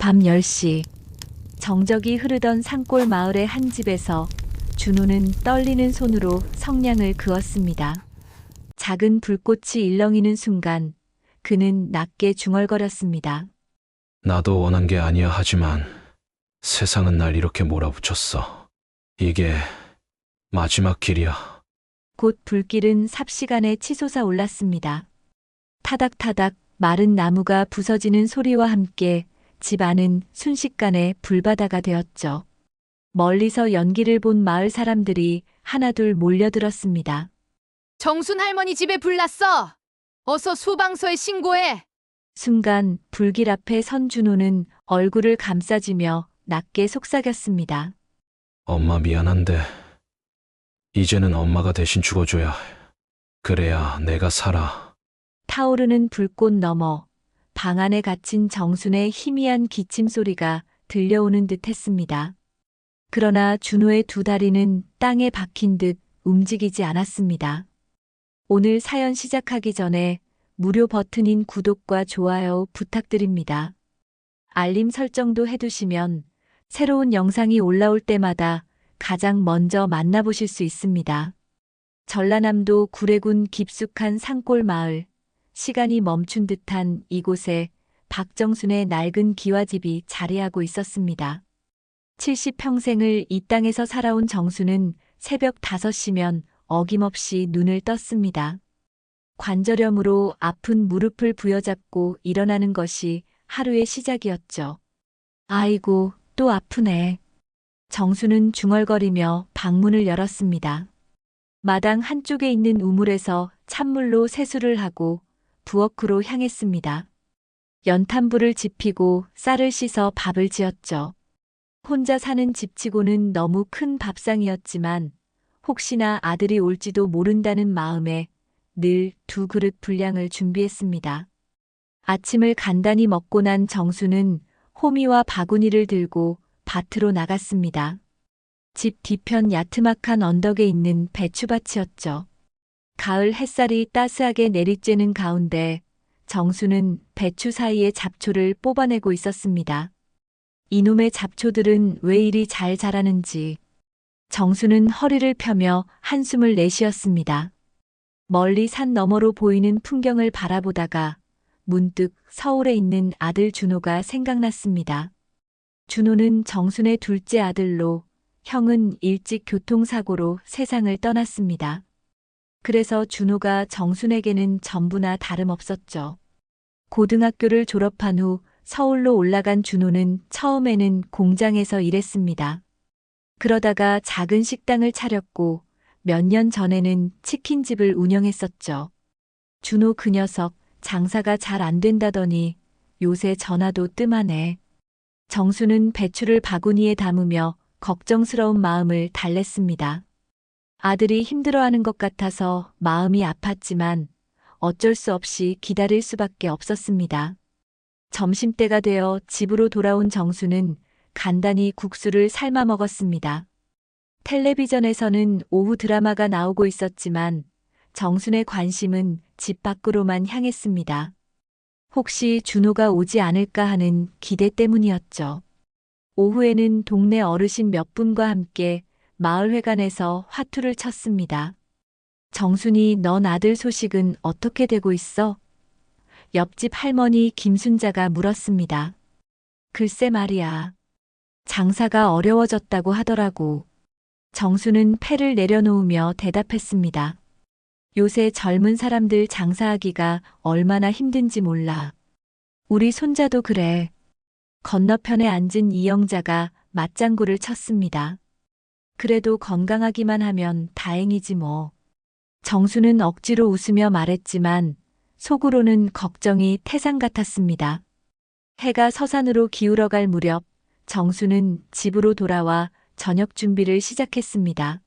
밤 10시 정적이 흐르던 산골 마을의 한 집에서 준호는 떨리는 손으로 성냥을 그었습니다. 작은 불꽃이 일렁이는 순간 그는 낮게 중얼거렸습니다. 나도 원한 게 아니야 하지만 세상은 날 이렇게 몰아붙였어. 이게 마지막 길이야. 곧 불길은 삽시간에 치솟아 올랐습니다. 타닥타닥 마른 나무가 부서지는 소리와 함께 집 안은 순식간에 불바다가 되었죠. 멀리서 연기를 본 마을 사람들이 하나둘 몰려들었습니다. 정순 할머니 집에 불 났어. 어서 소방서에 신고해. 순간 불길 앞에 선 준호는 얼굴을 감싸쥐며 낮게 속삭였습니다. 엄마 미안한데 이제는 엄마가 대신 죽어줘야 해. 그래야 내가 살아. 타오르는 불꽃 너머 방 안에 갇힌 정순의 희미한 기침 소리가 들려오는 듯 했습니다. 그러나 준호의 두 다리는 땅에 박힌 듯 움직이지 않았습니다. 오늘 사연 시작하기 전에 무료 버튼인 구독과 좋아요 부탁드립니다. 알림 설정도 해두시면 새로운 영상이 올라올 때마다 가장 먼저 만나보실 수 있습니다. 전라남도 구례군 깊숙한 산골 마을, 시간이 멈춘 듯한 이곳에 박정순의 낡은 기와집이 자리하고 있었습니다. 70평생을 이 땅에서 살아온 정순은 새벽 5시면 어김없이 눈을 떴습니다. 관절염으로 아픈 무릎을 부여잡고 일어나는 것이 하루의 시작이었죠. 아이고, 또 아프네. 정수는 중얼거리며 방문을 열었습니다. 마당 한쪽에 있는 우물에서 찬물로 세수를 하고 부엌으로 향했습니다. 연탄불을 지피고 쌀을 씻어 밥을 지었죠. 혼자 사는 집치고는 너무 큰 밥상이었지만 혹시나 아들이 올지도 모른다는 마음에 늘 2그릇 분량을 준비했습니다. 아침을 간단히 먹고 난 정수는 호미와 바구니를 들고 밭으로 나갔습니다. 집 뒤편 야트막한 언덕에 있는 배추밭이었죠. 가을 햇살이 따스하게 내리쬐는 가운데 정수는 배추 사이의 잡초를 뽑아내고 있었습니다. 이놈의 잡초들은 왜 이리 잘 자라는지 정수는 허리를 펴며 한숨을 내쉬었습니다. 멀리 산 너머로 보이는 풍경을 바라보다가 문득 서울에 있는 아들 준호가 생각났습니다. 준호는 정순의 둘째 아들로 형은 일찍 교통사고로 세상을 떠났습니다. 그래서 준호가 정순에게는 전부나 다름없었죠. 고등학교를 졸업한 후 서울로 올라간 준호는 처음에는 공장에서 일했습니다. 그러다가 작은 식당을 차렸고 몇 년 전에는 치킨집을 운영했었죠. 준호 그 녀석 장사가 잘 안 된다더니 요새 전화도 뜸하네. 정수는 배추를 바구니에 담으며 걱정스러운 마음을 달랬습니다. 아들이 힘들어하는 것 같아서 마음이 아팠지만 어쩔 수 없이 기다릴 수밖에 없었습니다. 점심때가 되어 집으로 돌아온 정수는 간단히 국수를 삶아 먹었습니다. 텔레비전에서는 오후 드라마가 나오고 있었지만 정순의 관심은 집 밖으로만 향했습니다. 혹시 준호가 오지 않을까 하는 기대 때문이었죠. 오후에는 동네 어르신 몇 분과 함께 마을회관에서 화투를 쳤습니다. 정순이 넌 아들 소식은 어떻게 되고 있어? 옆집 할머니 김순자가 물었습니다. 글쎄 말이야. 장사가 어려워졌다고 하더라고. 정수는 패를 내려놓으며 대답했습니다. 요새 젊은 사람들 장사하기가 얼마나 힘든지 몰라. 우리 손자도 그래. 건너편에 앉은 이영자가 맞장구를 쳤습니다. 그래도 건강하기만 하면 다행이지 뭐. 정수는 억지로 웃으며 말했지만 속으로는 걱정이 태산 같았습니다. 해가 서산으로 기울어갈 무렵 정수는 집으로 돌아와 저녁 준비를 시작했습니다.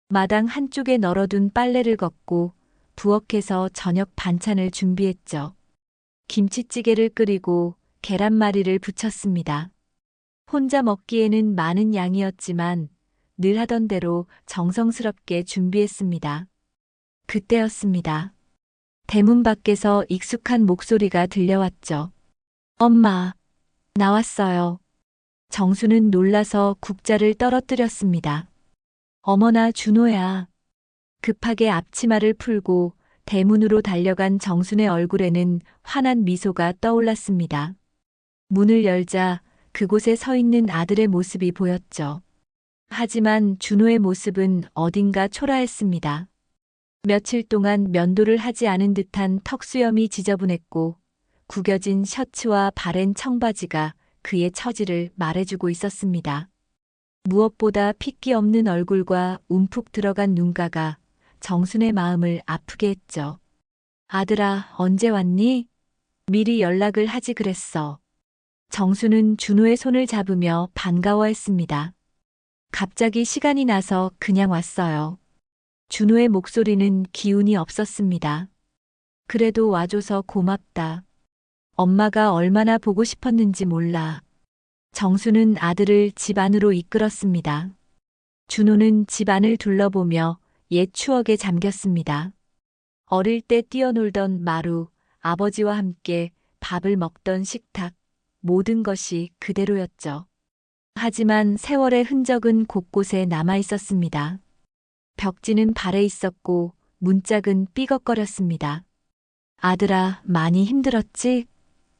마당 한쪽에 널어둔 빨래를 걷고 부엌에서 저녁 반찬을 준비했죠. 김치찌개를 끓이고 계란말이를 부쳤습니다. 혼자 먹기에는 많은 양이었지만 늘 하던 대로 정성스럽게 준비했습니다. 그때였습니다. 대문 밖에서 익숙한 목소리가 들려왔죠. 엄마, 나왔어요. 정수는 놀라서 국자를 떨어뜨렸습니다. 어머나 준호야. 급하게 앞치마를 풀고 대문으로 달려간 정순의 얼굴에는 환한 미소가 떠올랐습니다. 문을 열자 그곳에 서 있는 아들의 모습이 보였죠. 하지만 준호의 모습은 어딘가 초라했습니다. 며칠 동안 면도를 하지 않은 듯한 턱수염이 지저분했고 구겨진 셔츠와 바랜 청바지가 그의 처지를 말해주고 있었습니다. 무엇보다 핏기 없는 얼굴과 움푹 들어간 눈가가 정순의 마음을 아프게 했죠. 아들아, 언제 왔니? 미리 연락을 하지 그랬어. 정수는 준호의 손을 잡으며 반가워했습니다. 갑자기 시간이 나서 그냥 왔어요. 준호의 목소리는 기운이 없었습니다. 그래도 와줘서 고맙다. 엄마가 얼마나 보고 싶었는지 몰라. 정수는 아들을 집 안으로 이끌었습니다. 준호는 집 안을 둘러보며 옛 추억에 잠겼습니다. 어릴 때 뛰어놀던 마루, 아버지와 함께 밥을 먹던 식탁, 모든 것이 그대로였죠. 하지만 세월의 흔적은 곳곳에 남아 있었습니다. 벽지는 발에 있었고 문짝은 삐걱거렸습니다. 아들아, 많이 힘들었지?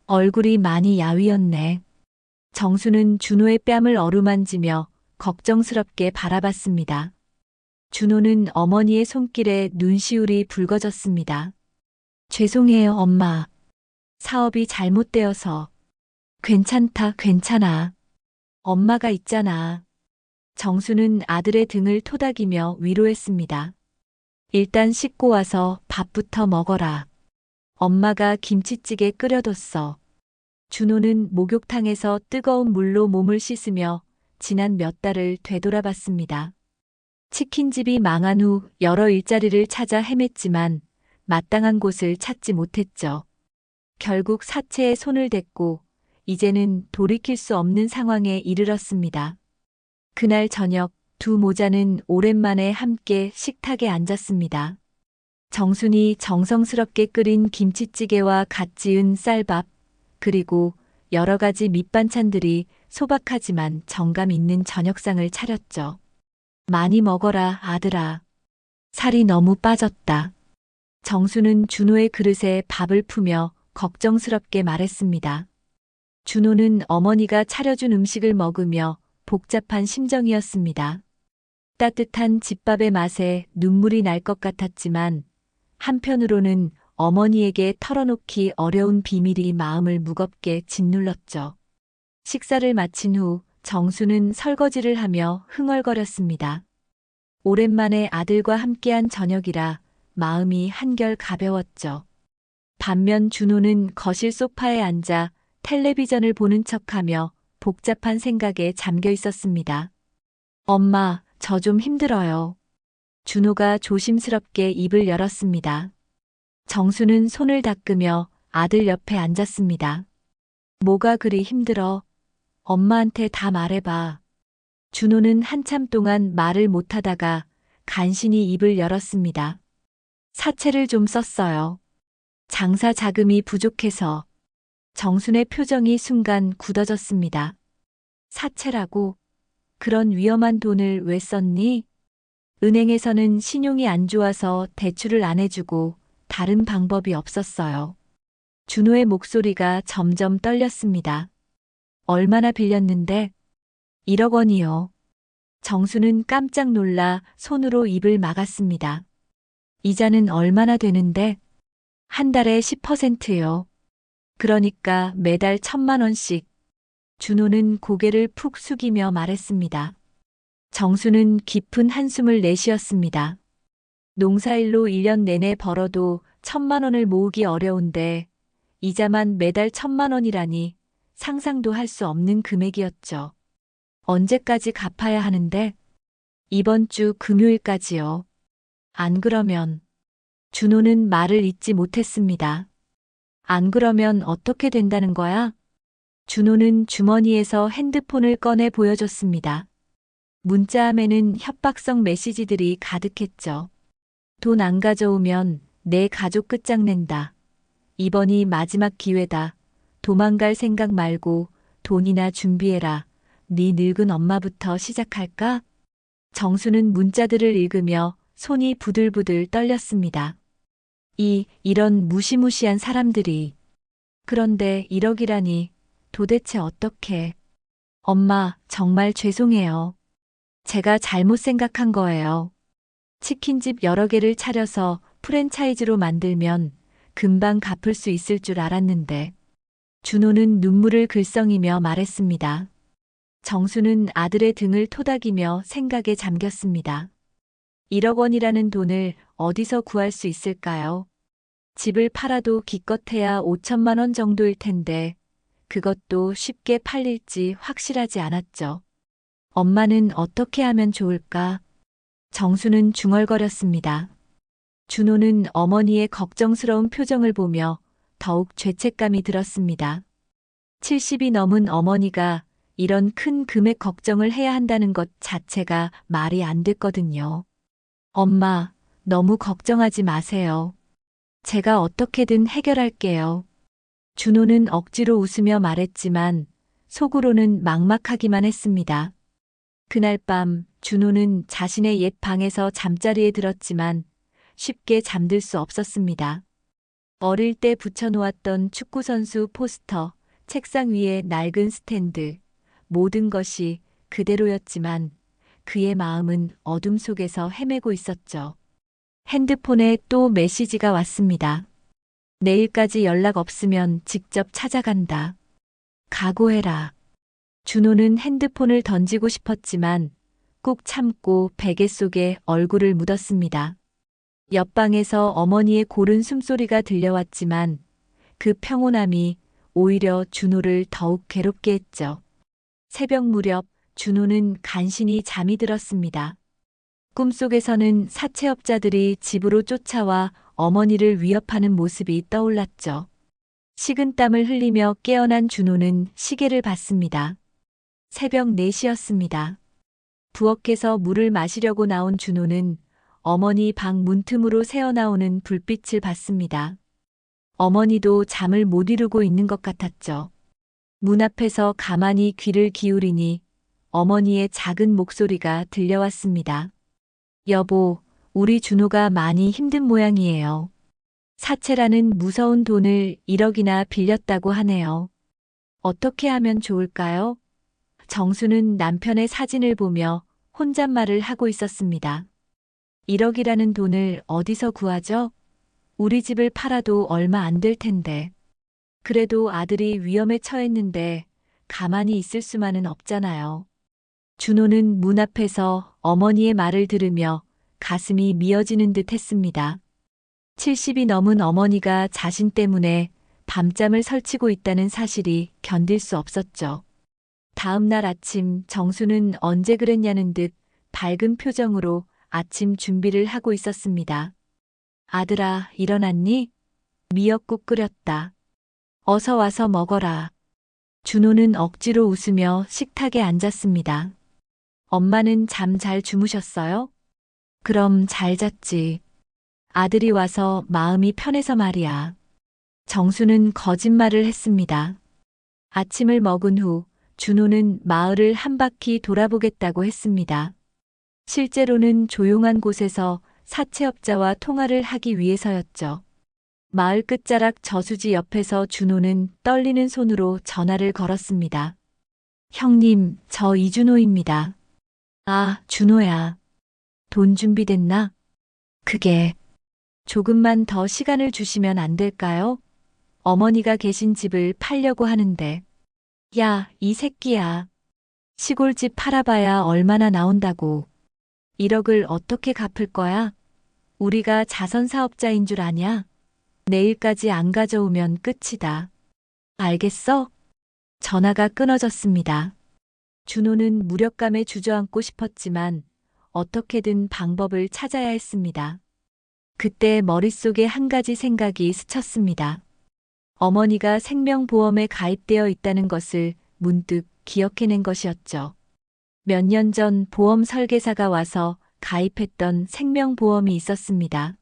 얼굴이 많이 야위었네. 정수는 준호의 뺨을 어루만지며 걱정스럽게 바라봤습니다. 준호는 어머니의 손길에 눈시울이 붉어졌습니다. 죄송해요, 엄마. 사업이 잘못되어서. 괜찮다, 괜찮아. 엄마가 있잖아. 정수는 아들의 등을 토닥이며 위로했습니다. 일단 씻고 와서 밥부터 먹어라. 엄마가 김치찌개 끓여뒀어. 준호는 목욕탕에서 뜨거운 물로 몸을 씻으며 지난 몇 달을 되돌아봤습니다. 치킨집이 망한 후 여러 일자리를 찾아 헤맸지만 마땅한 곳을 찾지 못했죠. 결국 사채에 손을 댔고 이제는 돌이킬 수 없는 상황에 이르렀습니다. 그날 저녁 두 모자는 오랜만에 함께 식탁에 앉았습니다. 정순이 정성스럽게 끓인 김치찌개와 갓 지은 쌀밥, 그리고 여러 가지 밑반찬들이 소박하지만 정감 있는 저녁상을 차렸죠. 많이 먹어라, 아들아. 살이 너무 빠졌다. 정수는 준호의 그릇에 밥을 푸며 걱정스럽게 말했습니다. 준호는 어머니가 차려준 음식을 먹으며 복잡한 심정이었습니다. 따뜻한 집밥의 맛에 눈물이 날 것 같았지만 한편으로는 어머니에게 털어놓기 어려운 비밀이 마음을 무겁게 짓눌렀죠. 식사를 마친 후 정수는 설거지를 하며 흥얼거렸습니다. 오랜만에 아들과 함께한 저녁이라 마음이 한결 가벼웠죠. 반면 준호는 거실 소파에 앉아 텔레비전을 보는 척하며 복잡한 생각에 잠겨 있었습니다. 엄마, 저 좀 힘들어요. 준호가 조심스럽게 입을 열었습니다. 정수는 손을 닦으며 아들 옆에 앉았습니다. 뭐가 그리 힘들어? 엄마한테 다 말해봐. 준호는 한참 동안 말을 못하다가 간신히 입을 열었습니다. 사채를 좀 썼어요. 장사 자금이 부족해서. 정순의 표정이 순간 굳어졌습니다. 사채라고? 그런 위험한 돈을 왜 썼니? 은행에서는 신용이 안 좋아서 대출을 안 해주고 다른 방법이 없었어요. 준호의 목소리가 점점 떨렸습니다. 얼마나 빌렸는데? 1억 원이요. 정수는 깜짝 놀라 손으로 입을 막았습니다. 이자는 얼마나 되는데? 한 달에 10%요. 그러니까 매달 1,000만 원씩. 준호는 고개를 푹 숙이며 말했습니다. 정수는 깊은 한숨을 내쉬었습니다. 농사일로 1년 내내 벌어도 1,000만 원을 모으기 어려운데 이자만 매달 1,000만 원이라니 상상도 할 수 없는 금액이었죠. 언제까지 갚아야 하는데? 이번 주 금요일까지요. 안 그러면. 준호는 말을 잇지 못했습니다. 안 그러면 어떻게 된다는 거야? 준호는 주머니에서 핸드폰을 꺼내 보여줬습니다. 문자함에는 협박성 메시지들이 가득했죠. 돈 안 가져오면 내 가족 끝장낸다. 이번이 마지막 기회다. 도망갈 생각 말고 돈이나 준비해라. 네 늙은 엄마부터 시작할까? 정수는 문자들을 읽으며 손이 부들부들 떨렸습니다. 이런 무시무시한 사람들이. 그런데 1억이라니 도대체 어떻게. 엄마, 정말 죄송해요. 제가 잘못 생각한 거예요. 치킨집 여러 개를 차려서 프랜차이즈로 만들면 금방 갚을 수 있을 줄 알았는데. 준호는 눈물을 글썽이며 말했습니다. 정수는 아들의 등을 토닥이며 생각에 잠겼습니다. 1억 원이라는 돈을 어디서 구할 수 있을까요? 집을 팔아도 기껏해야 5천만 원 정도일 텐데 그것도 쉽게 팔릴지 확실하지 않았죠. 엄마는 어떻게 하면 좋을까? 정수는 중얼거렸습니다. 준호는 어머니의 걱정스러운 표정을 보며 더욱 죄책감이 들었습니다. 70이 넘은 어머니가 이런 큰 금액 걱정을 해야 한다는 것 자체가 말이 안 됐거든요. 엄마, 너무 걱정하지 마세요. 제가 어떻게든 해결할게요. 준호는 억지로 웃으며 말했지만 속으로는 막막하기만 했습니다. 그날 밤 준호는 자신의 옛 방에서 잠자리에 들었지만 쉽게 잠들 수 없었습니다. 어릴 때 붙여놓았던 축구선수 포스터, 책상 위에 낡은 스탠드, 모든 것이 그대로였지만 그의 마음은 어둠 속에서 헤매고 있었죠. 핸드폰에 또 메시지가 왔습니다. 내일까지 연락 없으면 직접 찾아간다. 각오해라. 준호는 핸드폰을 던지고 싶었지만 꾹 참고 베개 속에 얼굴을 묻었습니다. 옆방에서 어머니의 고른 숨소리가 들려왔지만 그 평온함이 오히려 준호를 더욱 괴롭게 했죠. 새벽 무렵 준호는 간신히 잠이 들었습니다. 꿈속에서는 사채업자들이 집으로 쫓아와 어머니를 위협하는 모습이 떠올랐죠. 식은땀을 흘리며 깨어난 준호는 시계를 봤습니다. 새벽 4시였습니다. 부엌에서 물을 마시려고 나온 준호는 어머니 방 문틈으로 새어나오는 불빛을 봤습니다. 어머니도 잠을 못 이루고 있는 것 같았죠. 문 앞에서 가만히 귀를 기울이니 어머니의 작은 목소리가 들려왔습니다. 여보, 우리 준호가 많이 힘든 모양이에요. 사채라는 무서운 돈을 1억이나 빌렸다고 하네요. 어떻게 하면 좋을까요? 정수는 남편의 사진을 보며 혼잣말을 하고 있었습니다. 1억이라는 돈을 어디서 구하죠? 우리 집을 팔아도 얼마 안 될 텐데. 그래도 아들이 위험에 처했는데 가만히 있을 수만은 없잖아요. 준호는 문 앞에서 어머니의 말을 들으며 가슴이 미어지는 듯 했습니다. 70이 넘은 어머니가 자신 때문에 밤잠을 설치고 있다는 사실이 견딜 수 없었죠. 다음 날 아침 정수는 언제 그랬냐는 듯 밝은 표정으로 아침 준비를 하고 있었습니다. 아들아, 일어났니? 미역국 끓였다. 어서 와서 먹어라. 준호는 억지로 웃으며 식탁에 앉았습니다. 엄마는 잠 잘 주무셨어요? 그럼 잘 잤지. 아들이 와서 마음이 편해서 말이야. 정수는 거짓말을 했습니다. 아침을 먹은 후 준호는 마을을 한 바퀴 돌아보겠다고 했습니다. 실제로는 조용한 곳에서 사채업자와 통화를 하기 위해서였죠. 마을 끝자락 저수지 옆에서 준호는 떨리는 손으로 전화를 걸었습니다. 형님, 저 이준호입니다. 아, 준호야. 돈 준비됐나? 그게 조금만 더 시간을 주시면 안 될까요? 어머니가 계신 집을 팔려고 하는데. 야, 이 새끼야. 시골집 팔아봐야 얼마나 나온다고. 1억을 어떻게 갚을 거야? 우리가 자선사업자인 줄 아냐? 내일까지 안 가져오면 끝이다. 알겠어? 전화가 끊어졌습니다. 준호는 무력감에 주저앉고 싶었지만 어떻게든 방법을 찾아야 했습니다. 그때 머릿속에 한 가지 생각이 스쳤습니다. 어머니가 생명보험에 가입되어 있다는 것을 문득 기억해낸 것이었죠. 몇 년 전 보험 설계사가 와서 가입했던 생명보험이 있었습니다.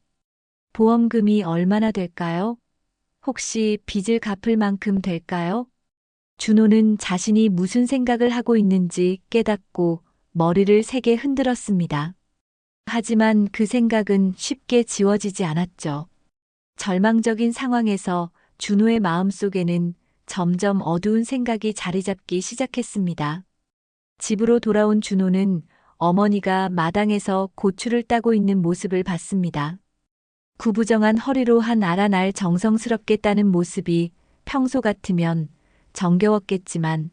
보험금이 얼마나 될까요? 혹시 빚을 갚을 만큼 될까요? 준호는 자신이 무슨 생각을 하고 있는지 깨닫고 머리를 세게 흔들었습니다. 하지만 그 생각은 쉽게 지워지지 않았죠. 절망적인 상황에서 준호의 마음속에는 점점 어두운 생각이 자리 잡기 시작했습니다. 집으로 돌아온 준호는 어머니가 마당에서 고추를 따고 있는 모습을 봤습니다. 구부정한 허리로 한 알아날 정성스럽게 따는 모습이 평소 같으면 정겨웠겠지만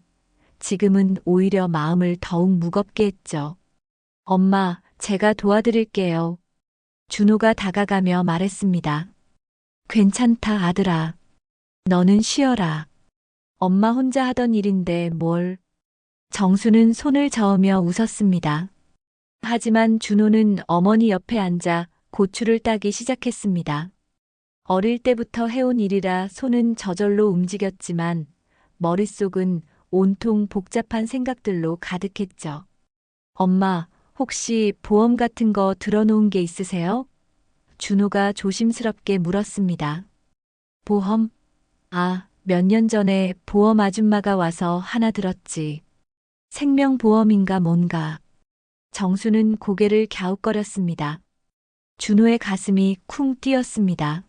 지금은 오히려 마음을 더욱 무겁게 했죠. 엄마, 제가 도와드릴게요. 준호가 다가가며 말했습니다. 괜찮다, 아들아. 너는 쉬어라. 엄마 혼자 하던 일인데 뭘. 정수는 손을 저으며 웃었습니다. 하지만 준호는 어머니 옆에 앉아 고추를 따기 시작했습니다. 어릴 때부터 해온 일이라 손은 저절로 움직였지만 머릿속은 온통 복잡한 생각들로 가득했죠. 엄마, 혹시 보험 같은 거 들어놓은 게 있으세요? 준호가 조심스럽게 물었습니다. 보험? 아, 몇 년 전에 보험 아줌마가 와서 하나 들었지. 생명보험인가 뭔가. 정수는 고개를 갸웃거렸습니다. 준호의 가슴이 쿵 뛰었습니다.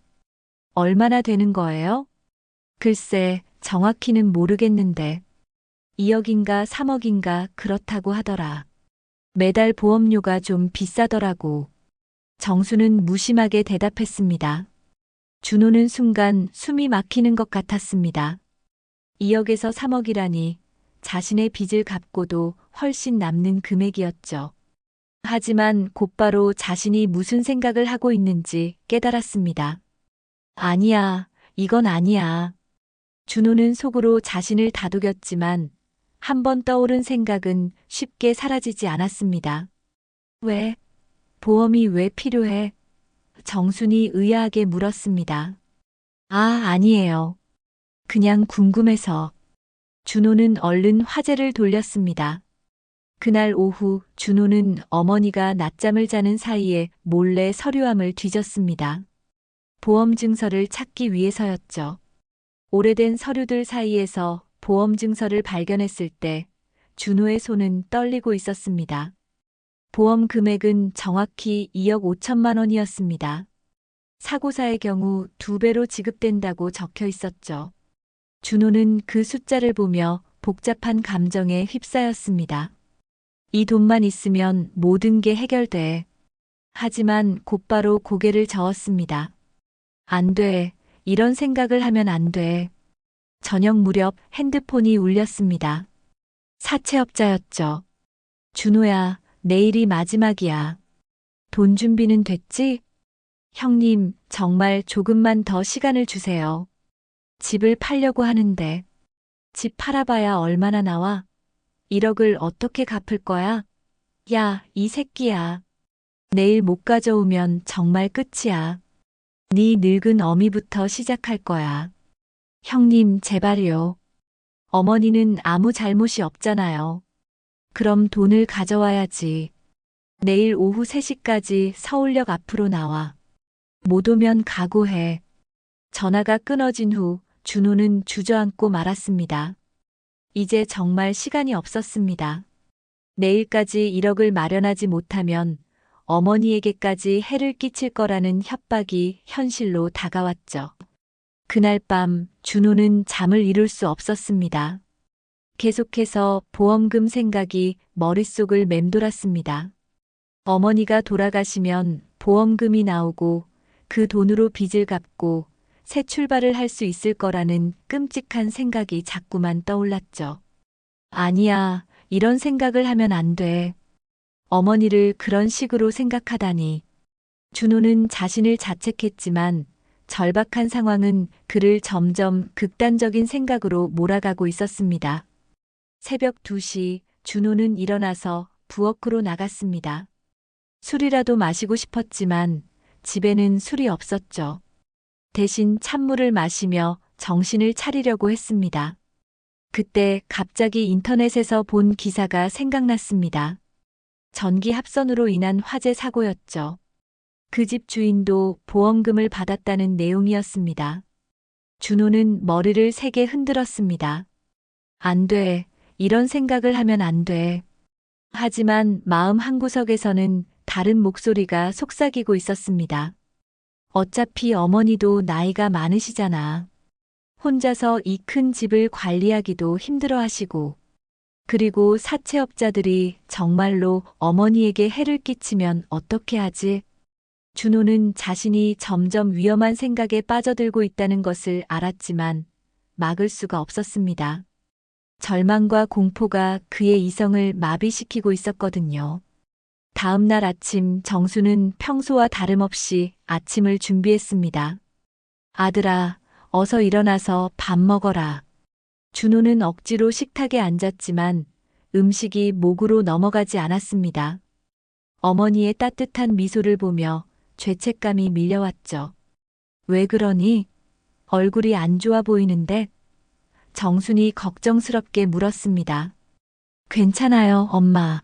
얼마나 되는 거예요? 글쎄, 정확히는 모르겠는데. 2억인가 3억인가 그렇다고 하더라. 매달 보험료가 좀 비싸더라고. 정수는 무심하게 대답했습니다. 준호는 순간 숨이 막히는 것 같았습니다. 2억에서 3억이라니 자신의 빚을 갚고도 훨씬 남는 금액이었죠. 하지만 곧바로 자신이 무슨 생각을 하고 있는지 깨달았습니다. 아니야, 이건 아니야. 준호는 속으로 자신을 다독였지만 한 번 떠오른 생각은 쉽게 사라지지 않았습니다. 왜? 보험이 왜 필요해? 정순이 의아하게 물었습니다. 아, 아니에요. 그냥 궁금해서. 준호는 얼른 화제를 돌렸습니다. 그날 오후 준호는 어머니가 낮잠을 자는 사이에 몰래 서류함을 뒤졌습니다. 보험 증서를 찾기 위해서였죠. 오래된 서류들 사이에서 보험 증서를 발견했을 때 준호의 손은 떨리고 있었습니다. 보험 금액은 정확히 2억 5천만 원이었습니다. 사고사의 경우 2배로 지급된다고 적혀 있었죠. 준호는 그 숫자를 보며 복잡한 감정에 휩싸였습니다. 이 돈만 있으면 모든 게 해결돼. 하지만 곧바로 고개를 저었습니다. 안 돼. 이런 생각을 하면 안 돼. 저녁 무렵 핸드폰이 울렸습니다. 사채업자였죠. 준호야, 내일이 마지막이야. 돈 준비는 됐지? 형님, 정말 조금만 더 시간을 주세요. 집을 팔려고 하는데. 집 팔아봐야 얼마나 나와? 1억을 어떻게 갚을 거야? 야, 이 새끼야. 내일 못 가져오면 정말 끝이야. 네 늙은 어미부터 시작할 거야. 형님, 제발요. 어머니는 아무 잘못이 없잖아요. 그럼 돈을 가져와야지. 내일 오후 3시까지 서울역 앞으로 나와. 못 오면 각오해. 전화가 끊어진 후 준호는 주저앉고 말았습니다. 이제 정말 시간이 없었습니다. 내일까지 1억을 마련하지 못하면 어머니에게까지 해를 끼칠 거라는 협박이 현실로 다가왔죠. 그날 밤 준호는 잠을 이룰 수 없었습니다. 계속해서 보험금 생각이 머릿속을 맴돌았습니다. 어머니가 돌아가시면 보험금이 나오고 그 돈으로 빚을 갚고 새 출발을 할 수 있을 거라는 끔찍한 생각이 자꾸만 떠올랐죠. 아니야, 이런 생각을 하면 안 돼. 어머니를 그런 식으로 생각하다니. 준호는 자신을 자책했지만 절박한 상황은 그를 점점 극단적인 생각으로 몰아가고 있었습니다. 새벽 2시 준호는 일어나서 부엌으로 나갔습니다. 술이라도 마시고 싶었지만 집에는 술이 없었죠. 대신 찬물을 마시며 정신을 차리려고 했습니다. 그때 갑자기 인터넷에서 본 기사가 생각났습니다. 전기 합선으로 인한 화재 사고였죠. 그 집 주인도 보험금을 받았다는 내용이었습니다. 준호는 머리를 세게 흔들었습니다. 안 돼. 이런 생각을 하면 안 돼. 하지만 마음 한구석에서는 다른 목소리가 속삭이고 있었습니다. 어차피 어머니도 나이가 많으시잖아. 혼자서 이 큰 집을 관리하기도 힘들어 하시고, 그리고 사채업자들이 정말로 어머니에게 해를 끼치면 어떻게 하지? 준호는 자신이 점점 위험한 생각에 빠져들고 있다는 것을 알았지만 막을 수가 없었습니다. 절망과 공포가 그의 이성을 마비시키고 있었거든요. 다음 날 아침 정수는 평소와 다름없이 아침을 준비했습니다. 아들아, 어서 일어나서 밥 먹어라. 준호는 억지로 식탁에 앉았지만 음식이 목으로 넘어가지 않았습니다. 어머니의 따뜻한 미소를 보며 죄책감이 밀려왔죠. 왜 그러니? 얼굴이 안 좋아 보이는데? 정순이 걱정스럽게 물었습니다. 괜찮아요, 엄마.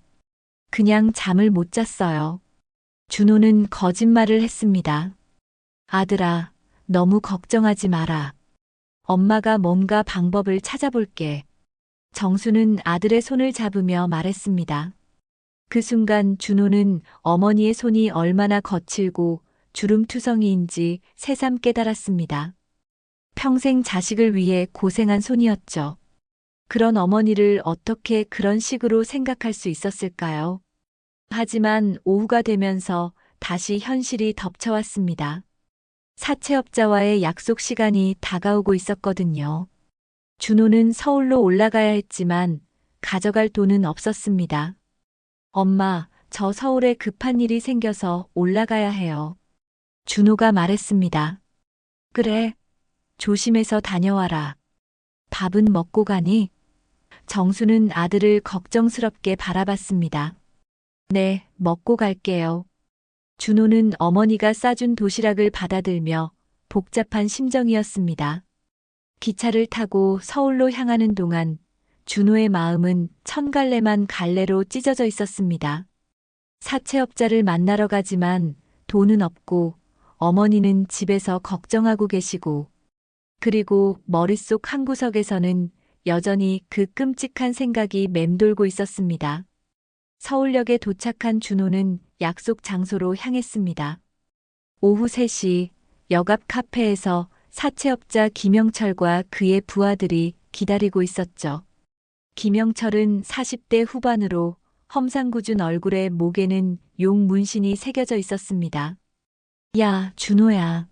그냥 잠을 못 잤어요. 준호는 거짓말을 했습니다. 아들아, 너무 걱정하지 마라. 엄마가 뭔가 방법을 찾아볼게. 정수는 아들의 손을 잡으며 말했습니다. 그 순간 준호는 어머니의 손이 얼마나 거칠고 주름투성이인지 새삼 깨달았습니다. 평생 자식을 위해 고생한 손이었죠. 그런 어머니를 어떻게 그런 식으로 생각할 수 있었을까요? 하지만 오후가 되면서 다시 현실이 덮쳐왔습니다. 사채업자와의 약속 시간이 다가오고 있었거든요. 준호는 서울로 올라가야 했지만 가져갈 돈은 없었습니다. 엄마, 저 서울에 급한 일이 생겨서 올라가야 해요. 준호가 말했습니다. 그래, 조심해서 다녀와라. 밥은 먹고 가니? 정수는 아들을 걱정스럽게 바라봤습니다. 네, 먹고 갈게요. 준호는 어머니가 싸준 도시락을 받아들며 복잡한 심정이었습니다. 기차를 타고 서울로 향하는 동안 준호의 마음은 천 갈래만 갈래로 찢어져 있었습니다. 사채업자를 만나러 가지만 돈은 없고 어머니는 집에서 걱정하고 계시고 그리고 머릿속 한구석에서는 여전히 그 끔찍한 생각이 맴돌고 있었습니다. 서울역에 도착한 준호는 약속 장소로 향했습니다. 오후 3시 역 앞 카페에서 사채업자 김영철과 그의 부하들이 기다리고 있었죠. 김영철은 40대 후반으로 험상궂은 얼굴에 목에는 용 문신이 새겨져 있었습니다. 야, 준호야.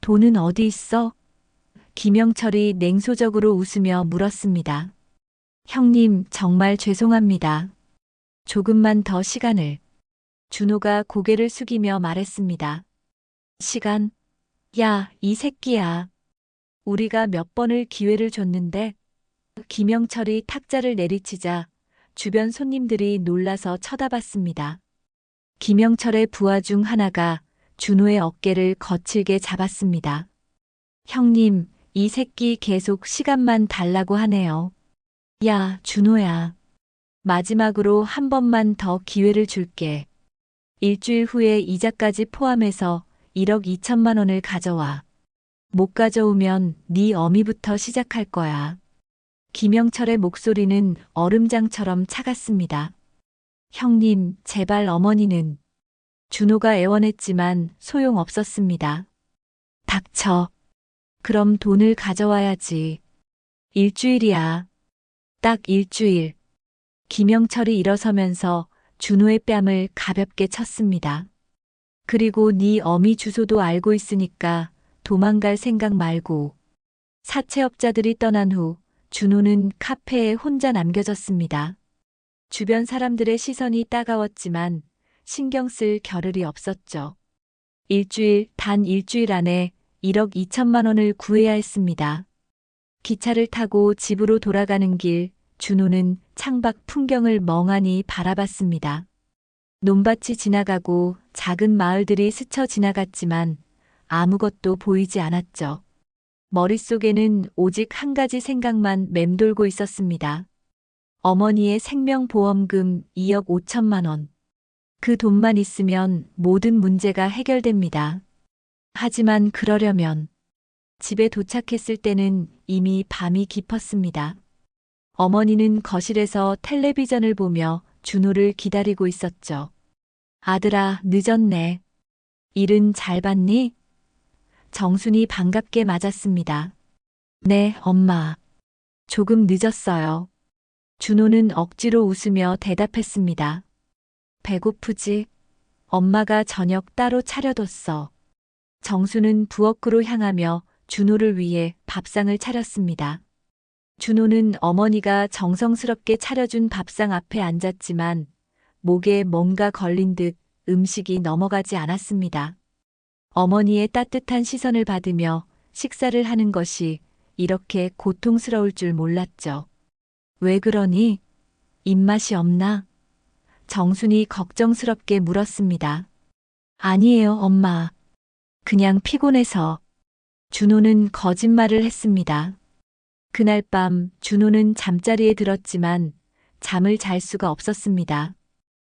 돈은 어디 있어? 김영철이 냉소적으로 웃으며 물었습니다. 형님, 정말 죄송합니다. 조금만 더 시간을. 준호가 고개를 숙이며 말했습니다. 시간? 야, 이 새끼야. 우리가 몇 번을 기회를 줬는데? 김영철이 탁자를 내리치자 주변 손님들이 놀라서 쳐다봤습니다. 김영철의 부하 중 하나가 준호의 어깨를 거칠게 잡았습니다. 형님, 이 새끼 계속 시간만 달라고 하네요. 야, 준호야. 마지막으로 한 번만 더 기회를 줄게. 일주일 후에 이자까지 포함해서 1억 2천만 원을 가져와. 못 가져오면 네 어미부터 시작할 거야. 김영철의 목소리는 얼음장처럼 차갔습니다. 형님, 제발 어머니는. 준호가 애원했지만 소용없었습니다. 닥쳐. 그럼 돈을 가져와야지. 일주일이야. 딱 일주일. 김영철이 일어서면서 준호의 뺨을 가볍게 쳤습니다. 그리고 네 어미 주소도 알고 있으니까 도망갈 생각 말고. 사채업자들이 떠난 후 준호는 카페에 혼자 남겨졌습니다. 주변 사람들의 시선이 따가웠지만 신경 쓸 겨를이 없었죠. 단 일주일 안에 1억 2천만 원을 구해야 했습니다. 기차를 타고 집으로 돌아가는 길, 준호는 창밖 풍경을 멍하니 바라봤습니다. 논밭이 지나가고 작은 마을들이 스쳐 지나갔지만 아무것도 보이지 않았죠. 머릿속에는 오직 한 가지 생각만 맴돌고 있었습니다. 어머니의 생명보험금 2억 5천만 원. 그 돈만 있으면 모든 문제가 해결됩니다. 하지만 그러려면 집에 도착했을 때는 이미 밤이 깊었습니다. 어머니는 거실에서 텔레비전을 보며 준호를 기다리고 있었죠. 아들아, 늦었네. 일은 잘 봤니? 정순이 반갑게 맞았습니다. 네, 엄마. 조금 늦었어요. 준호는 억지로 웃으며 대답했습니다. 배고프지? 엄마가 저녁 따로 차려뒀어. 정수는 부엌으로 향하며 준호를 위해 밥상을 차렸습니다. 준호는 어머니가 정성스럽게 차려준 밥상 앞에 앉았지만 목에 뭔가 걸린 듯 음식이 넘어가지 않았습니다. 어머니의 따뜻한 시선을 받으며 식사를 하는 것이 이렇게 고통스러울 줄 몰랐죠. 왜 그러니? 입맛이 없나? 정순이 걱정스럽게 물었습니다. 아니에요, 엄마. 그냥 피곤해서. 준호는 거짓말을 했습니다. 그날 밤 준호는 잠자리에 들었지만 잠을 잘 수가 없었습니다.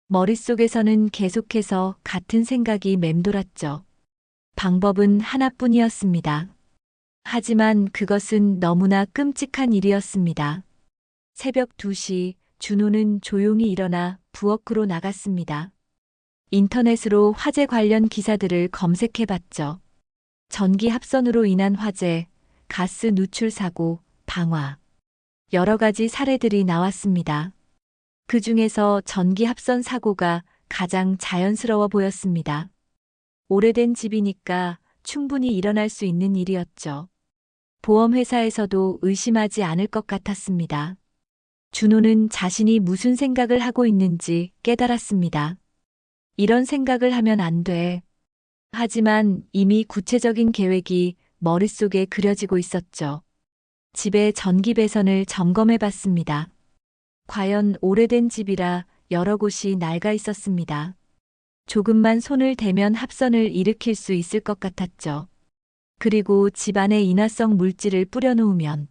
머릿속에서는 계속해서 같은 생각이 맴돌았죠. 방법은 하나뿐이었습니다. 하지만 그것은 너무나 끔찍한 일이었습니다. 새벽 2시 준호는 조용히 일어나 부엌으로 나갔습니다. 인터넷으로 화재 관련 기사들을 검색해봤죠. 전기 합선으로 인한 화재, 가스 누출 사고, 방화. 여러 가지 사례들이 나왔습니다. 그 중에서 전기 합선 사고가 가장 자연스러워 보였습니다. 오래된 집이니까 충분히 일어날 수 있는 일이었죠. 보험회사에서도 의심하지 않을 것 같았습니다. 준호는 자신이 무슨 생각을 하고 있는지 깨달았습니다. 이런 생각을 하면 안 돼. 하지만 이미 구체적인 계획이 머릿속에 그려지고 있었죠. 집의 전기 배선을 점검해 봤습니다. 과연 오래된 집이라 여러 곳이 낡아 있었습니다. 조금만 손을 대면 합선을 일으킬 수 있을 것 같았죠. 그리고 집안에 인화성 물질을 뿌려놓으면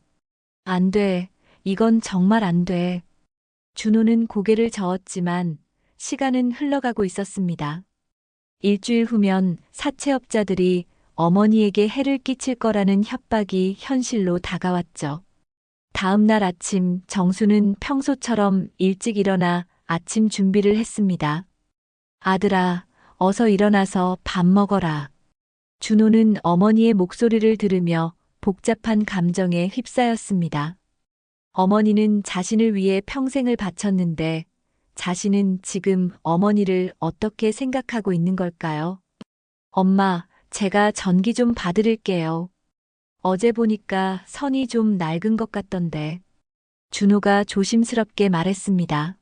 안 돼. 이건 정말 안 돼. 준호는 고개를 저었지만 시간은 흘러가고 있었습니다. 일주일 후면 사채업자들이 어머니에게 해를 끼칠 거라는 협박이 현실로 다가왔죠. 다음 날 아침 정수는 평소처럼 일찍 일어나 아침 준비를 했습니다. 아들아, 어서 일어나서 밥 먹어라. 준호는 어머니의 목소리를 들으며 복잡한 감정에 휩싸였습니다. 어머니는 자신을 위해 평생을 바쳤는데 자신은 지금 어머니를 어떻게 생각하고 있는 걸까요? 엄마, 제가 전기 좀 봐드릴게요. 어제 보니까 선이 좀 낡은 것 같던데. 준호가 조심스럽게 말했습니다.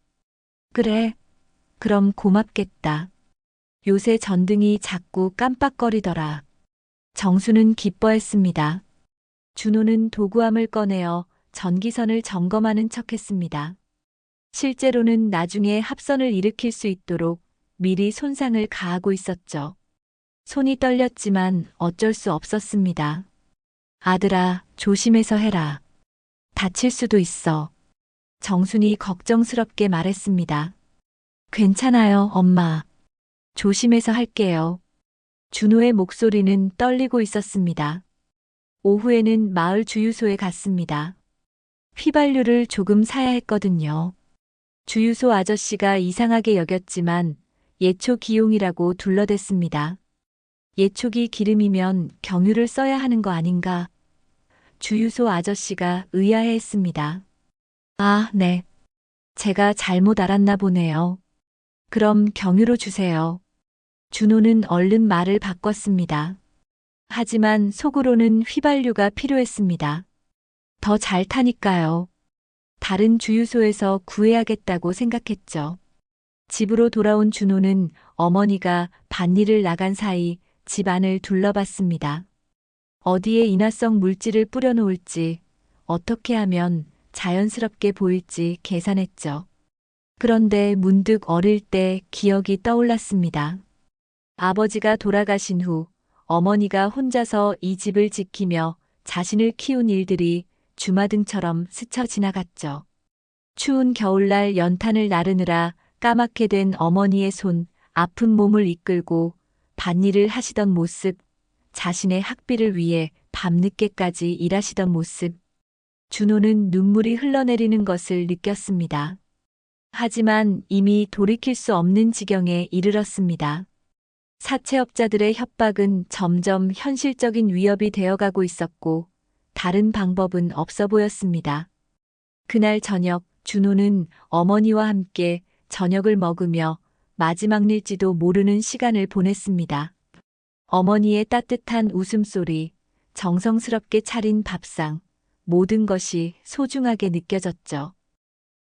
그래, 그럼 고맙겠다. 요새 전등이 자꾸 깜빡거리더라. 정수는 기뻐했습니다. 준호는 도구함을 꺼내어 전기선을 점검하는 척했습니다. 실제로는 나중에 합선을 일으킬 수 있도록 미리 손상을 가하고 있었죠. 손이 떨렸지만 어쩔 수 없었습니다. 아들아, 조심해서 해라. 다칠 수도 있어. 정순이 걱정스럽게 말했습니다. 괜찮아요, 엄마. 조심해서 할게요. 준호의 목소리는 떨리고 있었습니다. 오후에는 마을 주유소에 갔습니다. 휘발유를 조금 사야 했거든요. 주유소 아저씨가 이상하게 여겼지만 예초 기용이라고 둘러댔습니다. 예초기 기름이면 경유를 써야 하는 거 아닌가? 주유소 아저씨가 의아해했습니다. 아, 네. 제가 잘못 알았나 보네요. 그럼 경유로 주세요. 준호는 얼른 말을 바꿨습니다. 하지만 속으로는 휘발유가 필요했습니다. 더 잘 타니까요. 다른 주유소에서 구해야겠다고 생각했죠. 집으로 돌아온 준호는 어머니가 밭일을 나간 사이 집 안을 둘러봤습니다. 어디에 인화성 물질을 뿌려놓을지, 어떻게 하면 자연스럽게 보일지 계산했죠. 그런데 문득 어릴 때 기억이 떠올랐습니다. 아버지가 돌아가신 후 어머니가 혼자서 이 집을 지키며 자신을 키운 일들이 주마등처럼 스쳐 지나갔죠. 추운 겨울날 연탄을 나르느라 까맣게 된 어머니의 손, 아픈 몸을 이끌고 밭일을 하시던 모습, 자신의 학비를 위해 밤늦게까지 일하시던 모습. 준호는 눈물이 흘러내리는 것을 느꼈습니다. 하지만 이미 돌이킬 수 없는 지경에 이르렀습니다. 사채업자들의 협박은 점점 현실적인 위협이 되어가고 있었고 다른 방법은 없어 보였습니다. 그날 저녁 준호는 어머니와 함께 저녁을 먹으며 마지막일지도 모르는 시간을 보냈습니다. 어머니의 따뜻한 웃음소리, 정성스럽게 차린 밥상, 모든 것이 소중하게 느껴졌죠.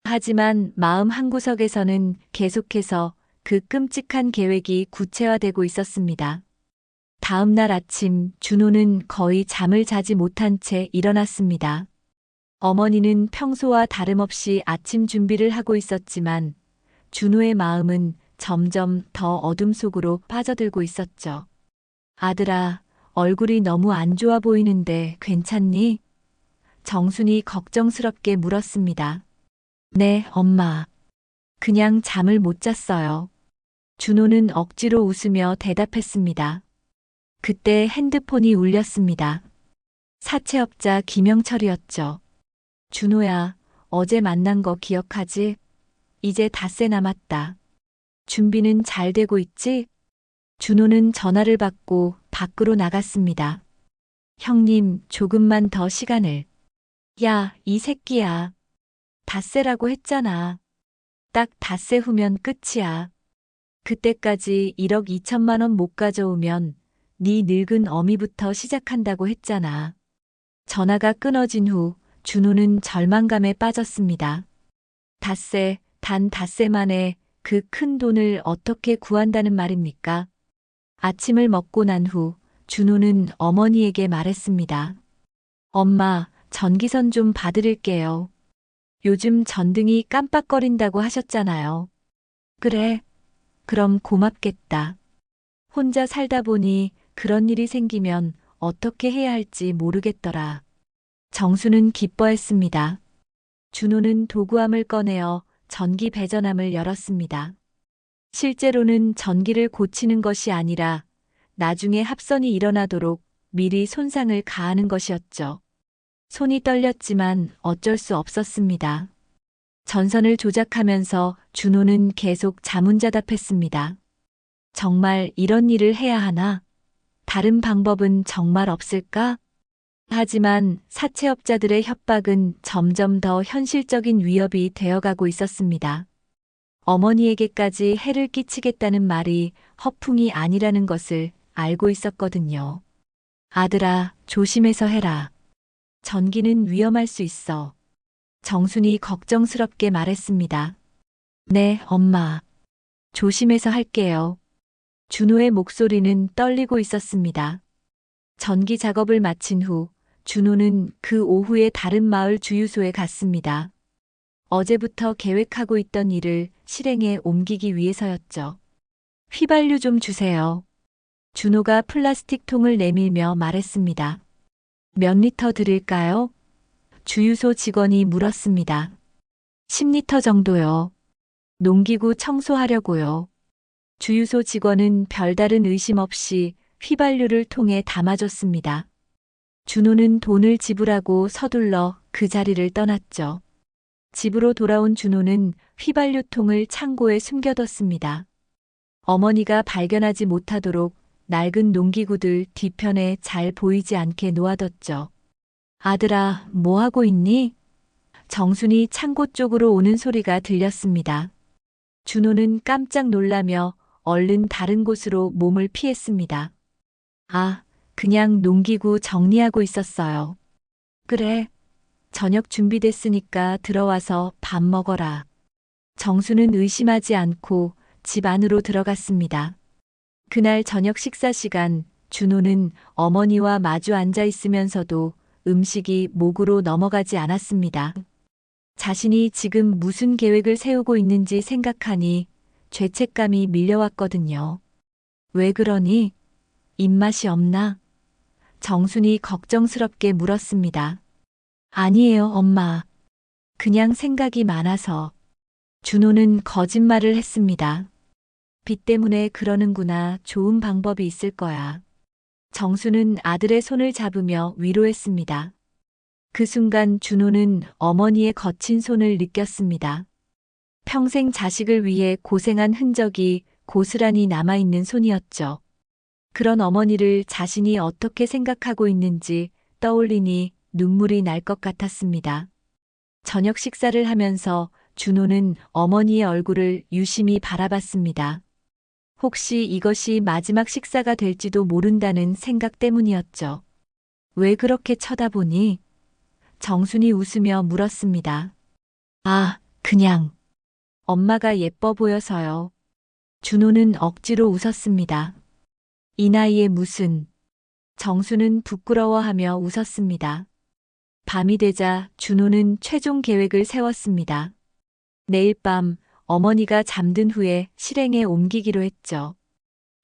하지만 마음 한구석에서는 계속해서 그 끔찍한 계획이 구체화되고 있었습니다. 다음 날 아침 준호는 거의 잠을 자지 못한 채 일어났습니다. 어머니는 평소와 다름없이 아침 준비를 하고 있었지만 준호의 마음은 점점 더 어둠 속으로 빠져들고 있었죠. 아들아, 얼굴이 너무 안 좋아 보이는데 괜찮니? 정순이 걱정스럽게 물었습니다. 네, 엄마. 그냥 잠을 못 잤어요. 준호는 억지로 웃으며 대답했습니다. 그때 핸드폰이 울렸습니다. 사채업자 김영철이었죠. 준호야, 어제 만난 거 기억하지? 이제 닷새 남았다. 준비는 잘 되고 있지? 준호는 전화를 받고 밖으로 나갔습니다. 형님, 조금만 더 시간을. 야, 이 새끼야. 닷새라고 했잖아. 딱 닷새 후면 끝이야. 그때까지 1억 2천만 원 못 가져오면 네 늙은 어미부터 시작한다고 했잖아. 전화가 끊어진 후 준호는 절망감에 빠졌습니다. 닷새, 단 닷새 만에 그 큰 돈을 어떻게 구한다는 말입니까? 아침을 먹고 난 후 준호는 어머니에게 말했습니다. 엄마, 전기선 좀 봐드릴게요. 요즘 전등이 깜빡거린다고 하셨잖아요. 그래, 그럼 고맙겠다. 혼자 살다 보니 그런 일이 생기면 어떻게 해야 할지 모르겠더라. 정수는 기뻐했습니다. 준호는 도구함을 꺼내어 전기 배전함을 열었습니다. 실제로는 전기를 고치는 것이 아니라 나중에 합선이 일어나도록 미리 손상을 가하는 것이었죠. 손이 떨렸지만 어쩔 수 없었습니다. 전선을 조작하면서 준호는 계속 자문자답했습니다. 정말 이런 일을 해야 하나? 다른 방법은 정말 없을까? 하지만 사채업자들의 협박은 점점 더 현실적인 위협이 되어가고 있었습니다. 어머니에게까지 해를 끼치겠다는 말이 허풍이 아니라는 것을 알고 있었거든요. 아들아, 조심해서 해라. 전기는 위험할 수 있어. 정순이 걱정스럽게 말했습니다. 네, 엄마. 조심해서 할게요. 준호의 목소리는 떨리고 있었습니다. 전기 작업을 마친 후 준호는 그 오후에 다른 마을 주유소에 갔습니다. 어제부터 계획하고 있던 일을 실행에 옮기기 위해서였죠. 휘발유 좀 주세요. 준호가 플라스틱 통을 내밀며 말했습니다. 몇 리터 드릴까요? 주유소 직원이 물었습니다. 10리터 정도요. 농기구 청소하려고요. 주유소 직원은 별다른 의심 없이 휘발유를 통에 담아줬습니다. 준호는 돈을 지불하고 서둘러 그 자리를 떠났죠. 집으로 돌아온 준호는 휘발유통을 창고에 숨겨뒀습니다. 어머니가 발견하지 못하도록 낡은 농기구들 뒤편에 잘 보이지 않게 놓아뒀죠. 아들아, 뭐 하고 있니? 정순이 창고 쪽으로 오는 소리가 들렸습니다. 준호는 깜짝 놀라며 얼른 다른 곳으로 몸을 피했습니다. 아, 그냥 농기구 정리하고 있었어요. 그래, 저녁 준비됐으니까 들어와서 밥 먹어라. 정수는 의심하지 않고 집 안으로 들어갔습니다. 그날 저녁 식사 시간, 준호는 어머니와 마주 앉아 있으면서도 음식이 목으로 넘어가지 않았습니다. 자신이 지금 무슨 계획을 세우고 있는지 생각하니 죄책감이 밀려왔거든요. 왜 그러니? 입맛이 없나? 정순이 걱정스럽게 물었습니다. 아니에요, 엄마. 그냥 생각이 많아서. 준호는 거짓말을 했습니다. 빚 때문에 그러는구나. 좋은 방법이 있을 거야. 정수는 아들의 손을 잡으며 위로했습니다. 그 순간 준호는 어머니의 거친 손을 느꼈습니다. 평생 자식을 위해 고생한 흔적이 고스란히 남아있는 손이었죠. 그런 어머니를 자신이 어떻게 생각하고 있는지 떠올리니 눈물이 날 것 같았습니다. 저녁 식사를 하면서 준호는 어머니의 얼굴을 유심히 바라봤습니다. 혹시 이것이 마지막 식사가 될지도 모른다는 생각 때문이었죠. 왜 그렇게 쳐다보니? 정순이 웃으며 물었습니다. 아, 그냥. 엄마가 예뻐 보여서요. 준호는 억지로 웃었습니다. 이 나이에 무슨. 정수는 부끄러워하며 웃었습니다. 밤이 되자 준호는 최종 계획을 세웠습니다. 내일 밤 어머니가 잠든 후에 실행에 옮기기로 했죠.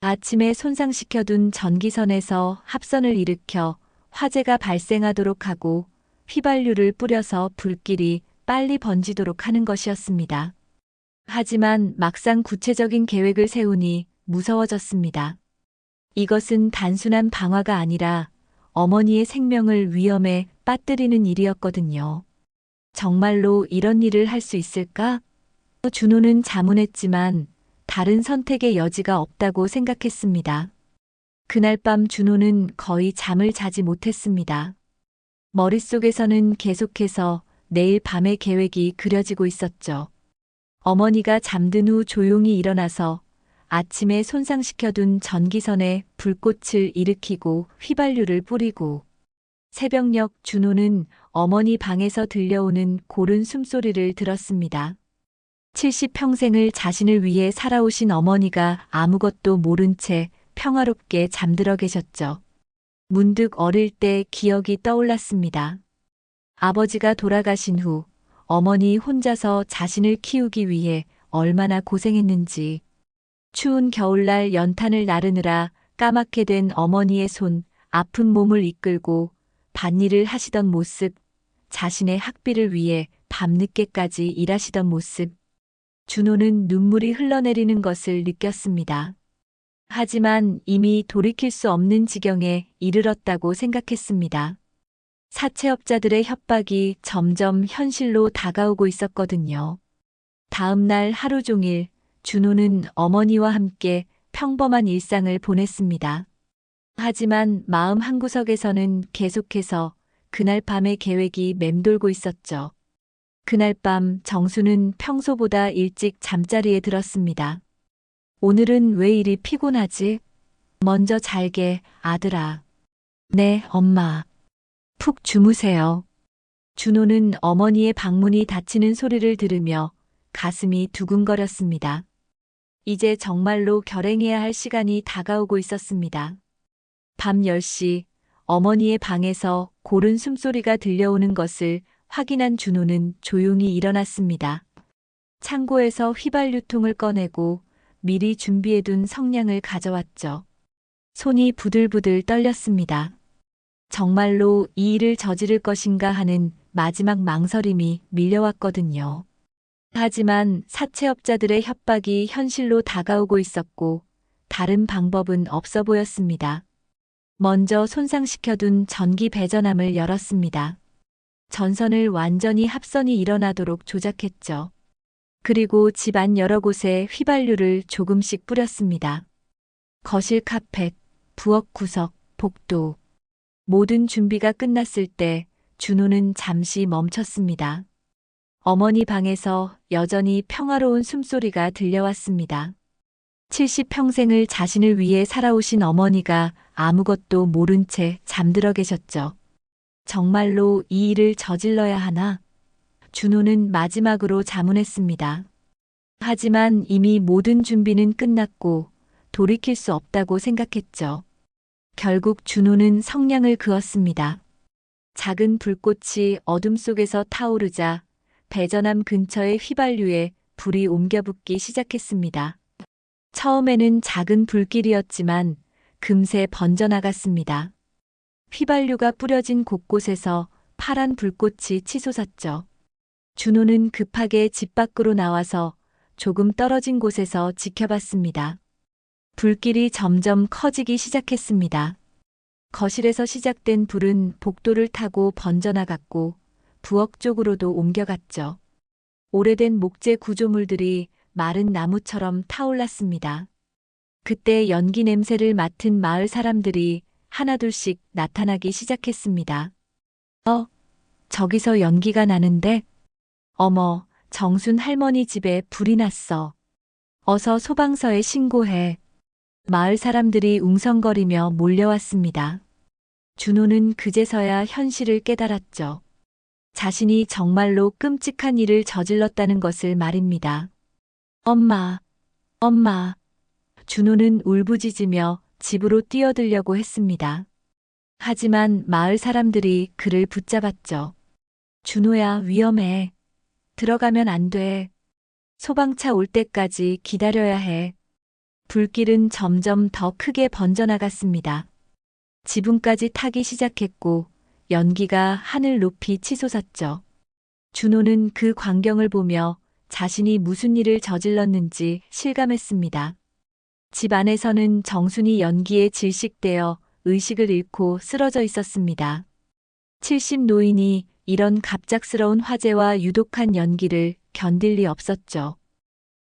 아침에 손상시켜둔 전기선에서 합선을 일으켜 화재가 발생하도록 하고 휘발유를 뿌려서 불길이 빨리 번지도록 하는 것이었습니다. 하지만 막상 구체적인 계획을 세우니 무서워졌습니다. 이것은 단순한 방화가 아니라 어머니의 생명을 위험에 빠뜨리는 일이었거든요. 정말로 이런 일을 할 수 있을까? 준호는 자문했지만 다른 선택의 여지가 없다고 생각했습니다. 그날 밤 준호는 거의 잠을 자지 못했습니다. 머릿속에서는 계속해서 내일 밤의 계획이 그려지고 있었죠. 어머니가 잠든 후 조용히 일어나서 아침에 손상시켜둔 전기선에 불꽃을 일으키고 휘발유를 뿌리고 새벽녘 준호는 어머니 방에서 들려오는 고른 숨소리를 들었습니다. 70평생을 자신을 위해 살아오신 어머니가 아무것도 모른 채 평화롭게 잠들어 계셨죠. 문득 어릴 때 기억이 떠올랐습니다. 아버지가 돌아가신 후 어머니 혼자서 자신을 키우기 위해 얼마나 고생했는지, 추운 겨울날 연탄을 나르느라 까맣게 된 어머니의 손, 아픈 몸을 이끌고 밭일을 하시던 모습, 자신의 학비를 위해 밤늦게까지 일하시던 모습. 준호는 눈물이 흘러내리는 것을 느꼈습니다. 하지만 이미 돌이킬 수 없는 지경에 이르렀다고 생각했습니다. 사채업자들의 협박이 점점 현실로 다가오고 있었거든요. 다음 날 하루 종일 준호는 어머니와 함께 평범한 일상을 보냈습니다. 하지만 마음 한구석에서는 계속해서 그날 밤의 계획이 맴돌고 있었죠. 그날 밤 정수는 평소보다 일찍 잠자리에 들었습니다. 오늘은 왜 이리 피곤하지? 먼저 잘게, 아들아. 네, 엄마. 푹 주무세요. 준호는 어머니의 방문이 닫히는 소리를 들으며 가슴이 두근거렸습니다. 이제 정말로 결행해야 할 시간이 다가오고 있었습니다. 밤 10시 어머니의 방에서 고른 숨소리가 들려오는 것을 확인한 준호는 조용히 일어났습니다. 창고에서 휘발유통을 꺼내고 미리 준비해둔 성냥을 가져왔죠. 손이 부들부들 떨렸습니다. 정말로 이 일을 저지를 것인가 하는 마지막 망설임이 밀려왔거든요. 하지만 사채업자들의 협박이 현실로 다가오고 있었고 다른 방법은 없어 보였습니다. 먼저 손상시켜둔 전기 배전함을 열었습니다. 전선을 완전히 합선이 일어나도록 조작했죠. 그리고 집 안 여러 곳에 휘발유를 조금씩 뿌렸습니다. 거실 카펫, 부엌 구석, 복도. 모든 준비가 끝났을 때 준호는 잠시 멈췄습니다. 어머니 방에서 여전히 평화로운 숨소리가 들려왔습니다. 70평생을 자신을 위해 살아오신 어머니가 아무것도 모른 채 잠들어 계셨죠. 정말로 이 일을 저질러야 하나? 준호는 마지막으로 자문했습니다. 하지만 이미 모든 준비는 끝났고 돌이킬 수 없다고 생각했죠. 결국 준호는 성냥을 그었습니다. 작은 불꽃이 어둠 속에서 타오르자 배전함 근처의 휘발유에 불이 옮겨 붙기 시작했습니다. 처음에는 작은 불길이었지만 금세 번져나갔습니다. 휘발유가 뿌려진 곳곳에서 파란 불꽃이 치솟았죠. 준호는 급하게 집 밖으로 나와서 조금 떨어진 곳에서 지켜봤습니다. 불길이 점점 커지기 시작했습니다. 거실에서 시작된 불은 복도를 타고 번져나갔고 부엌 쪽으로도 옮겨갔죠. 오래된 목재 구조물들이 마른 나무처럼 타올랐습니다. 그때 연기 냄새를 맡은 마을 사람들이 하나둘씩 나타나기 시작했습니다. 저기서 연기가 나는데? 어머, 정순 할머니 집에 불이 났어. 어서 소방서에 신고해. 마을 사람들이 웅성거리며 몰려왔습니다. 준호는 그제서야 현실을 깨달았죠. 자신이 정말로 끔찍한 일을 저질렀다는 것을 말입니다. 엄마, 엄마. 준호는 울부짖으며 집으로 뛰어들려고 했습니다. 하지만 마을 사람들이 그를 붙잡았죠. 준호야, 위험해. 들어가면 안 돼. 소방차 올 때까지 기다려야 해. 불길은 점점 더 크게 번져나갔습니다. 지붕까지 타기 시작했고 연기가 하늘 높이 치솟았죠. 준호는 그 광경을 보며 자신이 무슨 일을 저질렀는지 실감했습니다. 집 안에서는 정순이 연기에 질식되어 의식을 잃고 쓰러져 있었습니다. 70 노인이 이런 갑작스러운 화재와 유독한 연기를 견딜 리 없었죠.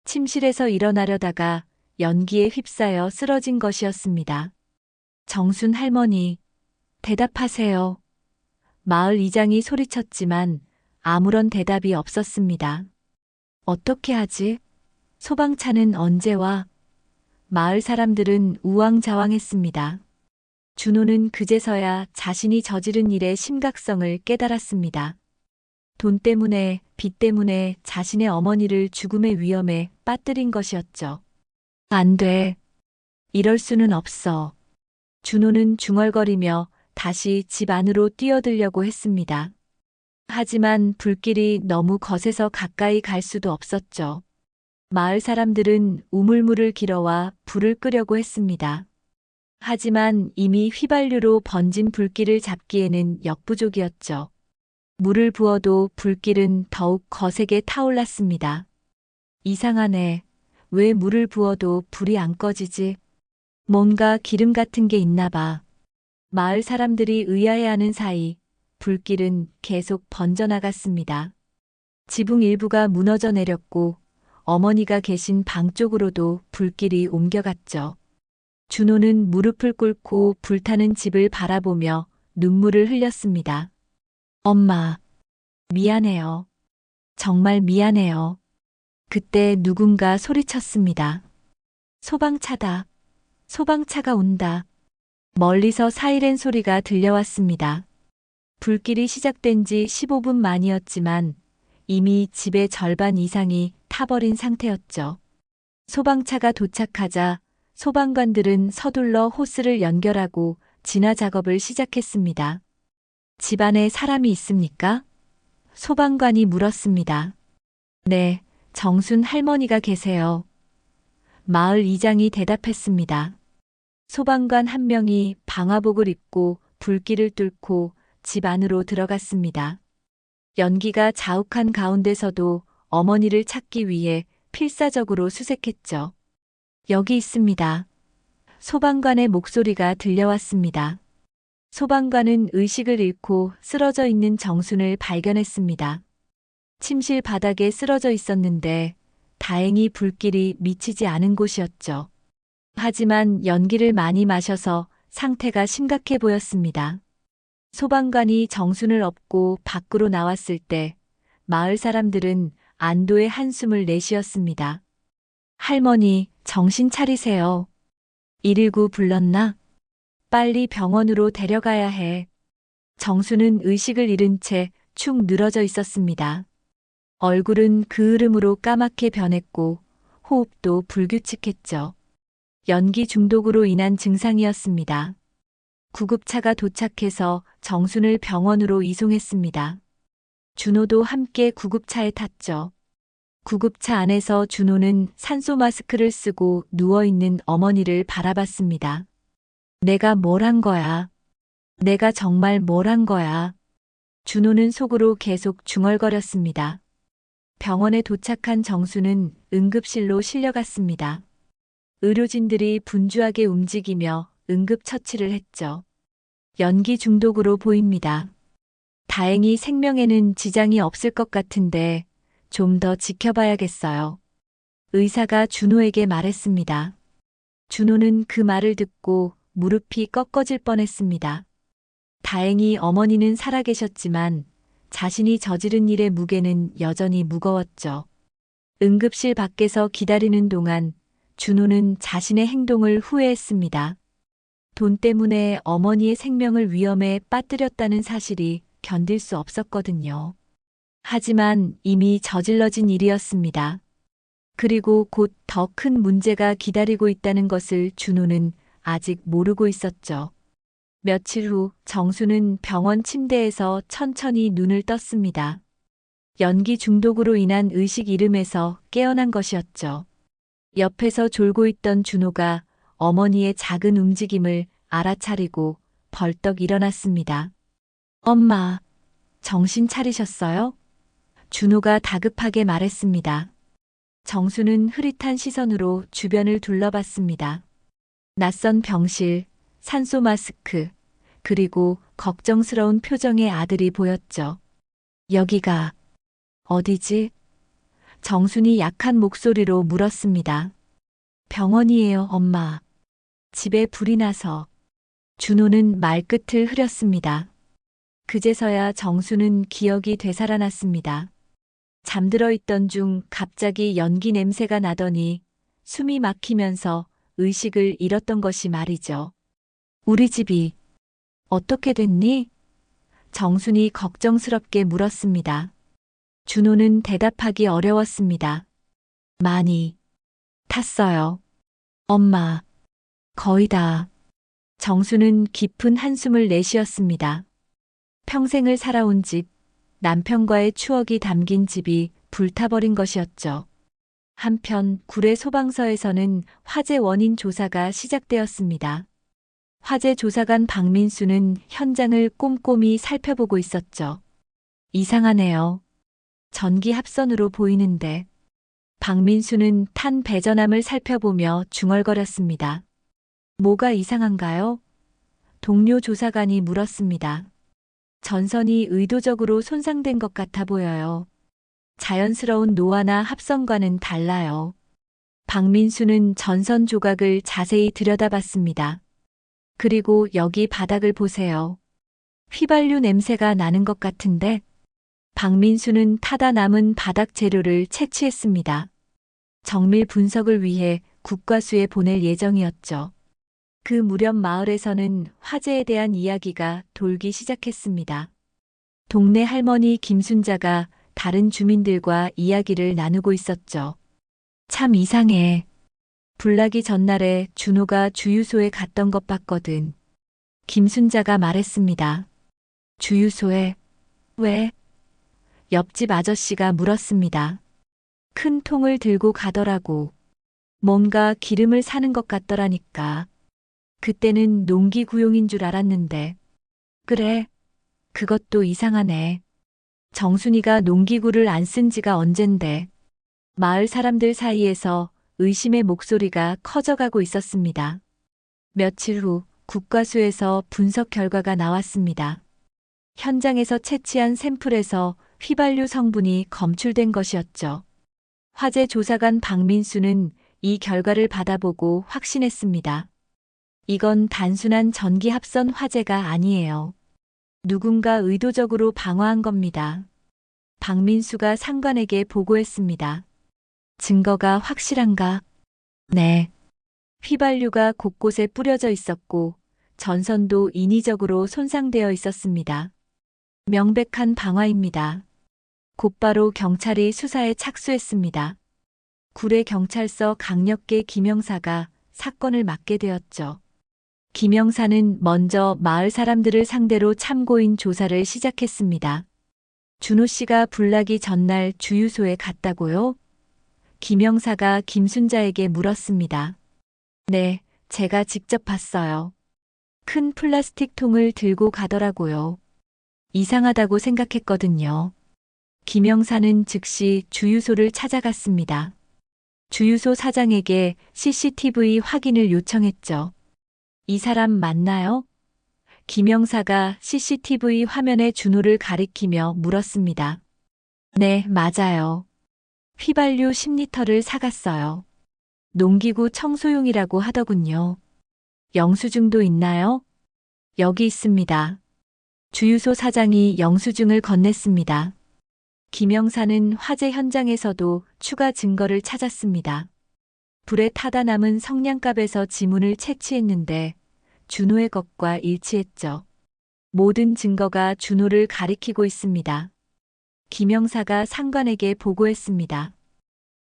침실에서 일어나려다가 연기에 휩싸여 쓰러진 것이었습니다. 정순 할머니, 대답하세요. 마을 이장이 소리쳤지만 아무런 대답이 없었습니다. 어떻게 하지? 소방차는 언제 와? 마을 사람들은 우왕좌왕했습니다. 준호는 그제서야 자신이 저지른 일의 심각성을 깨달았습니다. 돈 때문에, 빚 때문에 자신의 어머니를 죽음의 위험에 빠뜨린 것이었죠. 안 돼. 이럴 수는 없어. 준호는 중얼거리며 다시 집 안으로 뛰어들려고 했습니다. 하지만 불길이 너무 거세서 가까이 갈 수도 없었죠. 마을 사람들은 우물물을 길어와 불을 끄려고 했습니다. 하지만 이미 휘발유로 번진 불길을 잡기에는 역부족이었죠. 물을 부어도 불길은 더욱 거세게 타올랐습니다. 이상하네. 왜 물을 부어도 불이 안 꺼지지? 뭔가 기름 같은 게 있나 봐. 마을 사람들이 의아해하는 사이 불길은 계속 번져나갔습니다. 지붕 일부가 무너져 내렸고 어머니가 계신 방 쪽으로도 불길이 옮겨갔죠. 준호는 무릎을 꿇고 불타는 집을 바라보며 눈물을 흘렸습니다. 엄마, 미안해요. 정말 미안해요. 그때 누군가 소리쳤습니다. 소방차다. 소방차가 온다. 멀리서 사이렌 소리가 들려왔습니다. 불길이 시작된 지 15분 만이었지만 이미 집의 절반 이상이 타버린 상태였죠. 소방차가 도착하자 소방관들은 서둘러 호스를 연결하고 진화 작업을 시작했습니다. 집 안에 사람이 있습니까? 소방관이 물었습니다. 네, 정순 할머니가 계세요. 마을 이장이 대답했습니다. 소방관 한 명이 방화복을 입고 불길을 뚫고 집 안으로 들어갔습니다. 연기가 자욱한 가운데서도 어머니를 찾기 위해 필사적으로 수색했죠. 여기 있습니다. 소방관의 목소리가 들려왔습니다. 소방관은 의식을 잃고 쓰러져 있는 정순을 발견했습니다. 침실 바닥에 쓰러져 있었는데 다행히 불길이 미치지 않은 곳이었죠. 하지만 연기를 많이 마셔서 상태가 심각해 보였습니다. 소방관이 정순을 업고 밖으로 나왔을 때 마을 사람들은 안도의 한숨을 내쉬었습니다. 할머니, 정신 차리세요. 119 불렀나? 빨리 병원으로 데려가야 해. 정수는 의식을 잃은 채 축 늘어져 있었습니다. 얼굴은 그을음으로 까맣게 변했고 호흡도 불규칙했죠. 연기 중독으로 인한 증상이었습니다. 구급차가 도착해서 정순을 병원으로 이송했습니다. 준호도 함께 구급차에 탔죠. 구급차 안에서 준호는 산소 마스크를 쓰고 누워있는 어머니를 바라봤습니다. 내가 뭘 한 거야? 내가 정말 뭘 한 거야? 준호는 속으로 계속 중얼거렸습니다. 병원에 도착한 정수는 응급실로 실려갔습니다. 의료진들이 분주하게 움직이며 응급처치를 했죠. 연기 중독으로 보입니다. 다행히 생명에는 지장이 없을 것 같은데 좀 더 지켜봐야겠어요. 의사가 준호에게 말했습니다. 준호는 그 말을 듣고 무릎이 꺾어질 뻔했습니다. 다행히 어머니는 살아계셨지만 자신이 저지른 일의 무게는 여전히 무거웠죠. 응급실 밖에서 기다리는 동안 준호는 자신의 행동을 후회했습니다. 돈 때문에 어머니의 생명을 위험에 빠뜨렸다는 사실이 견딜 수 없었거든요. 하지만 이미 저질러진 일이었습니다. 그리고 곧 더 큰 문제가 기다리고 있다는 것을 준호는 아직 모르고 있었죠. 며칠 후 정수는 병원 침대에서 천천히 눈을 떴습니다. 연기 중독으로 인한 의식 잃음에서 깨어난 것이었죠. 옆에서 졸고 있던 준호가 어머니의 작은 움직임을 알아차리고 벌떡 일어났습니다. 엄마, 정신 차리셨어요? 준호가 다급하게 말했습니다. 정수는 흐릿한 시선으로 주변을 둘러봤습니다. 낯선 병실, 산소 마스크, 그리고 걱정스러운 표정의 아들이 보였죠. 여기가 어디지? 정순이 약한 목소리로 물었습니다. 병원이에요, 엄마. 집에 불이 나서. 준호는 말끝을 흐렸습니다. 그제서야 정수는 기억이 되살아났습니다. 잠들어 있던 중 갑자기 연기 냄새가 나더니 숨이 막히면서 의식을 잃었던 것이 말이죠. 우리 집이 어떻게 됐니? 정순이 걱정스럽게 물었습니다. 준호는 대답하기 어려웠습니다. 많이 탔어요. 엄마, 거의 다. 정수는 깊은 한숨을 내쉬었습니다. 평생을 살아온 집, 남편과의 추억이 담긴 집이 불타버린 것이었죠. 한편 구례 소방서에서는 화재 원인 조사가 시작되었습니다. 화재 조사관 박민수는 현장을 꼼꼼히 살펴보고 있었죠. 이상하네요. 전기 합선으로 보이는데. 박민수는 탄 배전함을 살펴보며 중얼거렸습니다. 뭐가 이상한가요? 동료 조사관이 물었습니다. 전선이 의도적으로 손상된 것 같아 보여요. 자연스러운 노화나 합선과는 달라요. 박민수는 전선 조각을 자세히 들여다봤습니다. 그리고 여기 바닥을 보세요. 휘발유 냄새가 나는 것 같은데? 박민수는 타다 남은 바닥 재료를 채취했습니다. 정밀 분석을 위해 국과수에 보낼 예정이었죠. 그 무렵 마을에서는 화재에 대한 이야기가 돌기 시작했습니다. 동네 할머니 김순자가 다른 주민들과 이야기를 나누고 있었죠. 참 이상해. 불나기 전날에 준호가 주유소에 갔던 것 봤거든. 김순자가 말했습니다. 주유소에? 왜? 옆집 아저씨가 물었습니다. 큰 통을 들고 가더라고. 뭔가 기름을 사는 것 같더라니까. 그때는 농기구용인 줄 알았는데. 그래, 그것도 이상하네. 정순이가 농기구를 안 쓴 지가 언젠데. 마을 사람들 사이에서 의심의 목소리가 커져가고 있었습니다. 며칠 후 국과수에서 분석 결과가 나왔습니다. 현장에서 채취한 샘플에서 휘발유 성분이 검출된 것이었죠. 화재 조사관 박민수는 이 결과를 받아보고 확신했습니다. 이건 단순한 전기 합선 화재가 아니에요. 누군가 의도적으로 방화한 겁니다. 박민수가 상관에게 보고했습니다. 증거가 확실한가? 네. 휘발유가 곳곳에 뿌려져 있었고 전선도 인위적으로 손상되어 있었습니다. 명백한 방화입니다. 곧바로 경찰이 수사에 착수했습니다. 구례 경찰서 강력계 김영사가 사건을 맡게 되었죠. 김영사는 먼저 마을 사람들을 상대로 참고인 조사를 시작했습니다. 준호 씨가 불나기 전날 주유소에 갔다고요? 김영사가 김순자에게 물었습니다. 네, 제가 직접 봤어요. 큰 플라스틱 통을 들고 가더라고요. 이상하다고 생각했거든요. 김영사는 즉시 주유소를 찾아갔습니다. 주유소 사장에게 CCTV 확인을 요청했죠. 이 사람 맞나요? 김영사가 CCTV 화면에 준호를 가리키며 물었습니다. 네, 맞아요. 휘발유 10리터를 사갔어요. 농기구 청소용이라고 하더군요. 영수증도 있나요? 여기 있습니다. 주유소 사장이 영수증을 건넸습니다. 김영사는 화재 현장에서도 추가 증거를 찾았습니다. 불에 타다 남은 성냥갑에서 지문을 채취했는데 준호의 것과 일치했죠. 모든 증거가 준호를 가리키고 있습니다. 김영사가 상관에게 보고했습니다.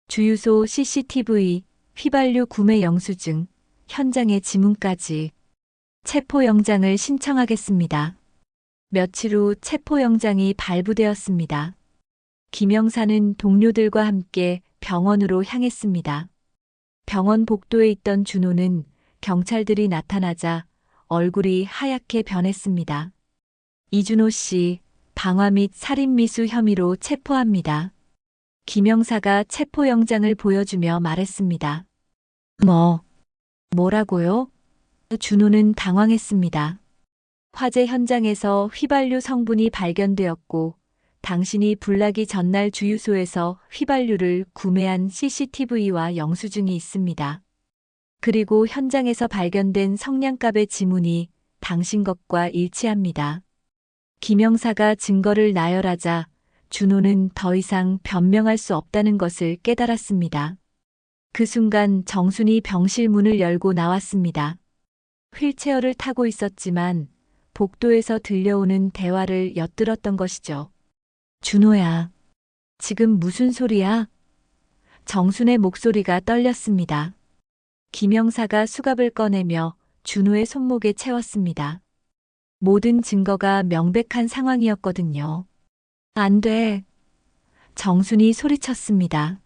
주유소 CCTV, 휘발유 구매 영수증, 현장의 지문까지 체포영장을 신청하겠습니다. 며칠 후 체포영장이 발부되었습니다. 김영사는 동료들과 함께 병원으로 향했습니다. 병원 복도에 있던 준호는 경찰들이 나타나자 얼굴이 하얗게 변했습니다. 이준호 씨, 방화 및 살인미수 혐의로 체포합니다. 김영사가 체포영장을 보여주며 말했습니다. 뭐라고요? 준호는 당황했습니다. 화재 현장에서 휘발유 성분이 발견되었고 당신이 불나기 전날 주유소에서 휘발유를 구매한 CCTV와 영수증이 있습니다. 그리고 현장에서 발견된 성냥갑의 지문이 당신 것과 일치합니다. 김영사가 증거를 나열하자 준호는 더 이상 변명할 수 없다는 것을 깨달았습니다. 그 순간 정순이 병실 문을 열고 나왔습니다. 휠체어를 타고 있었지만 복도에서 들려오는 대화를 엿들었던 것이죠. 준호야, 지금 무슨 소리야? 정순의 목소리가 떨렸습니다. 김영사가 수갑을 꺼내며 준호의 손목에 채웠습니다. 모든 증거가 명백한 상황이었거든요. 안 돼. 정순이 소리쳤습니다.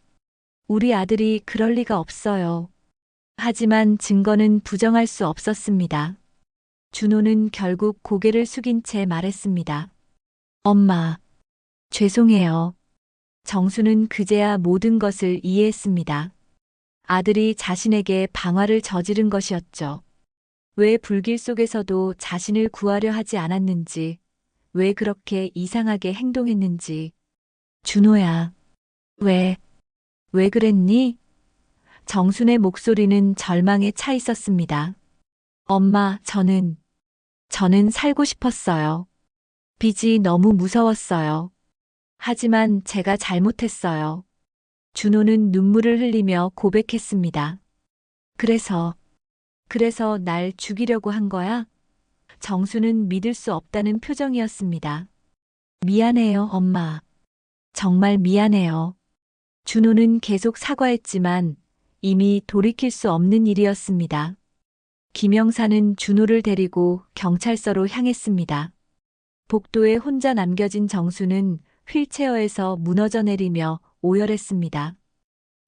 우리 아들이 그럴 리가 없어요. 하지만 증거는 부정할 수 없었습니다. 준호는 결국 고개를 숙인 채 말했습니다. 엄마, 죄송해요. 정수는 그제야 모든 것을 이해했습니다. 아들이 자신에게 방화를 저지른 것이었죠. 왜 불길 속에서도 자신을 구하려 하지 않았는지, 왜 그렇게 이상하게 행동했는지. 준호야, 왜 그랬니? 정순의 목소리는 절망에 차 있었습니다. 엄마, 저는 살고 싶었어요. 빚이 너무 무서웠어요. 하지만 제가 잘못했어요. 준호는 눈물을 흘리며 고백했습니다. 그래서 날 죽이려고 한 거야? 정수는 믿을 수 없다는 표정이었습니다. 미안해요, 엄마. 정말 미안해요. 준호는 계속 사과했지만 이미 돌이킬 수 없는 일이었습니다. 김영사는 준호를 데리고 경찰서로 향했습니다. 복도에 혼자 남겨진 정수는 휠체어에서 무너져 내리며 오열했습니다.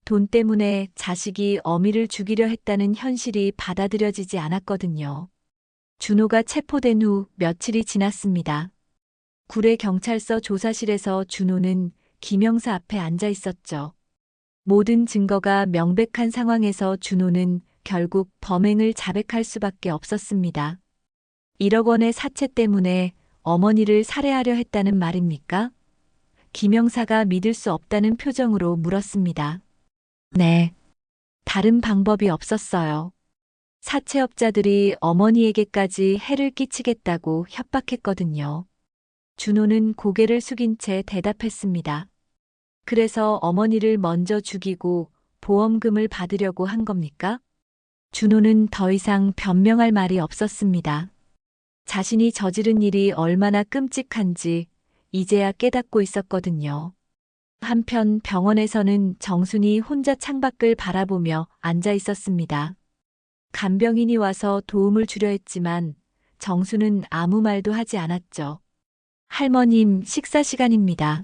돈 때문에 자식이 어미를 죽이려 했다는 현실이 받아들여지지 않았거든요. 준호가 체포된 후 며칠이 지났습니다. 구례경찰서 조사실에서 준호는 김영사 앞에 앉아 있었죠. 모든 증거가 명백한 상황에서 준호는 결국 범행을 자백할 수밖에 없었습니다. 1억 원의 사채 때문에 어머니를 살해하려 했다는 말입니까? 김영사가 믿을 수 없다는 표정으로 물었습니다. 네. 다른 방법이 없었어요. 사채업자들이 어머니에게까지 해를 끼치겠다고 협박했거든요. 준호는 고개를 숙인 채 대답했습니다. 그래서 어머니를 먼저 죽이고 보험금을 받으려고 한 겁니까? 준호는 더 이상 변명할 말이 없었습니다. 자신이 저지른 일이 얼마나 끔찍한지 이제야 깨닫고 있었거든요. 한편 병원에서는 정순이 혼자 창밖을 바라보며 앉아 있었습니다. 간병인이 와서 도움을 주려 했지만 정순은 아무 말도 하지 않았죠. 할머님, 식사 시간입니다.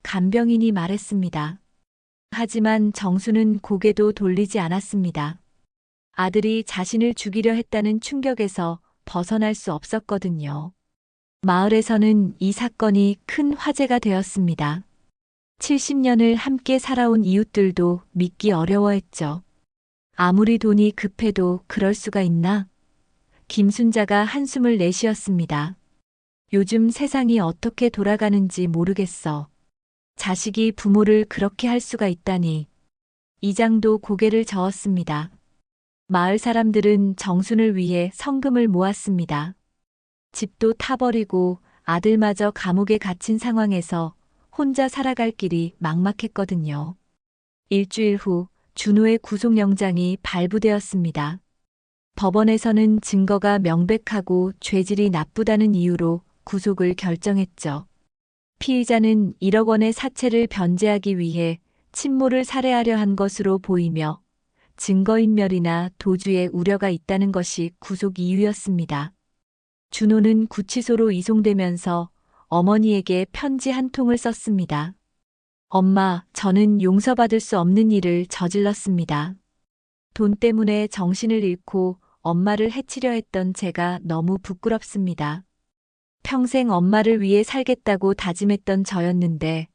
간병인이 말했습니다. 하지만 정순은 고개도 돌리지 않았습니다. 아들이 자신을 죽이려 했다는 충격에서 벗어날 수 없었거든요. 마을에서는 이 사건이 큰 화제가 되었습니다. 70년을 함께 살아온 이웃들도 믿기 어려워했죠. 아무리 돈이 급해도 그럴 수가 있나? 김순자가 한숨을 내쉬었습니다. 요즘 세상이 어떻게 돌아가는지 모르겠어. 자식이 부모를 그렇게 할 수가 있다니. 이장도 고개를 저었습니다. 마을 사람들은 정순을 위해 성금을 모았습니다. 집도 타버리고 아들마저 감옥에 갇힌 상황에서 혼자 살아갈 길이 막막했거든요. 일주일 후 준호의 구속영장이 발부되었습니다. 법원에서는 증거가 명백하고 죄질이 나쁘다는 이유로 구속을 결정했죠. 피의자는 1억 원의 사채를 변제하기 위해 친모를 살해하려 한 것으로 보이며 증거인멸이나 도주의 우려가 있다는 것이 구속 이유였습니다. 준호는 구치소로 이송되면서 어머니에게 편지 한 통을 썼습니다. 엄마, 저는 용서받을 수 없는 일을 저질렀습니다. 돈 때문에 정신을 잃고 엄마를 해치려 했던 제가 너무 부끄럽습니다. 평생 엄마를 위해 살겠다고 다짐했던 저였는데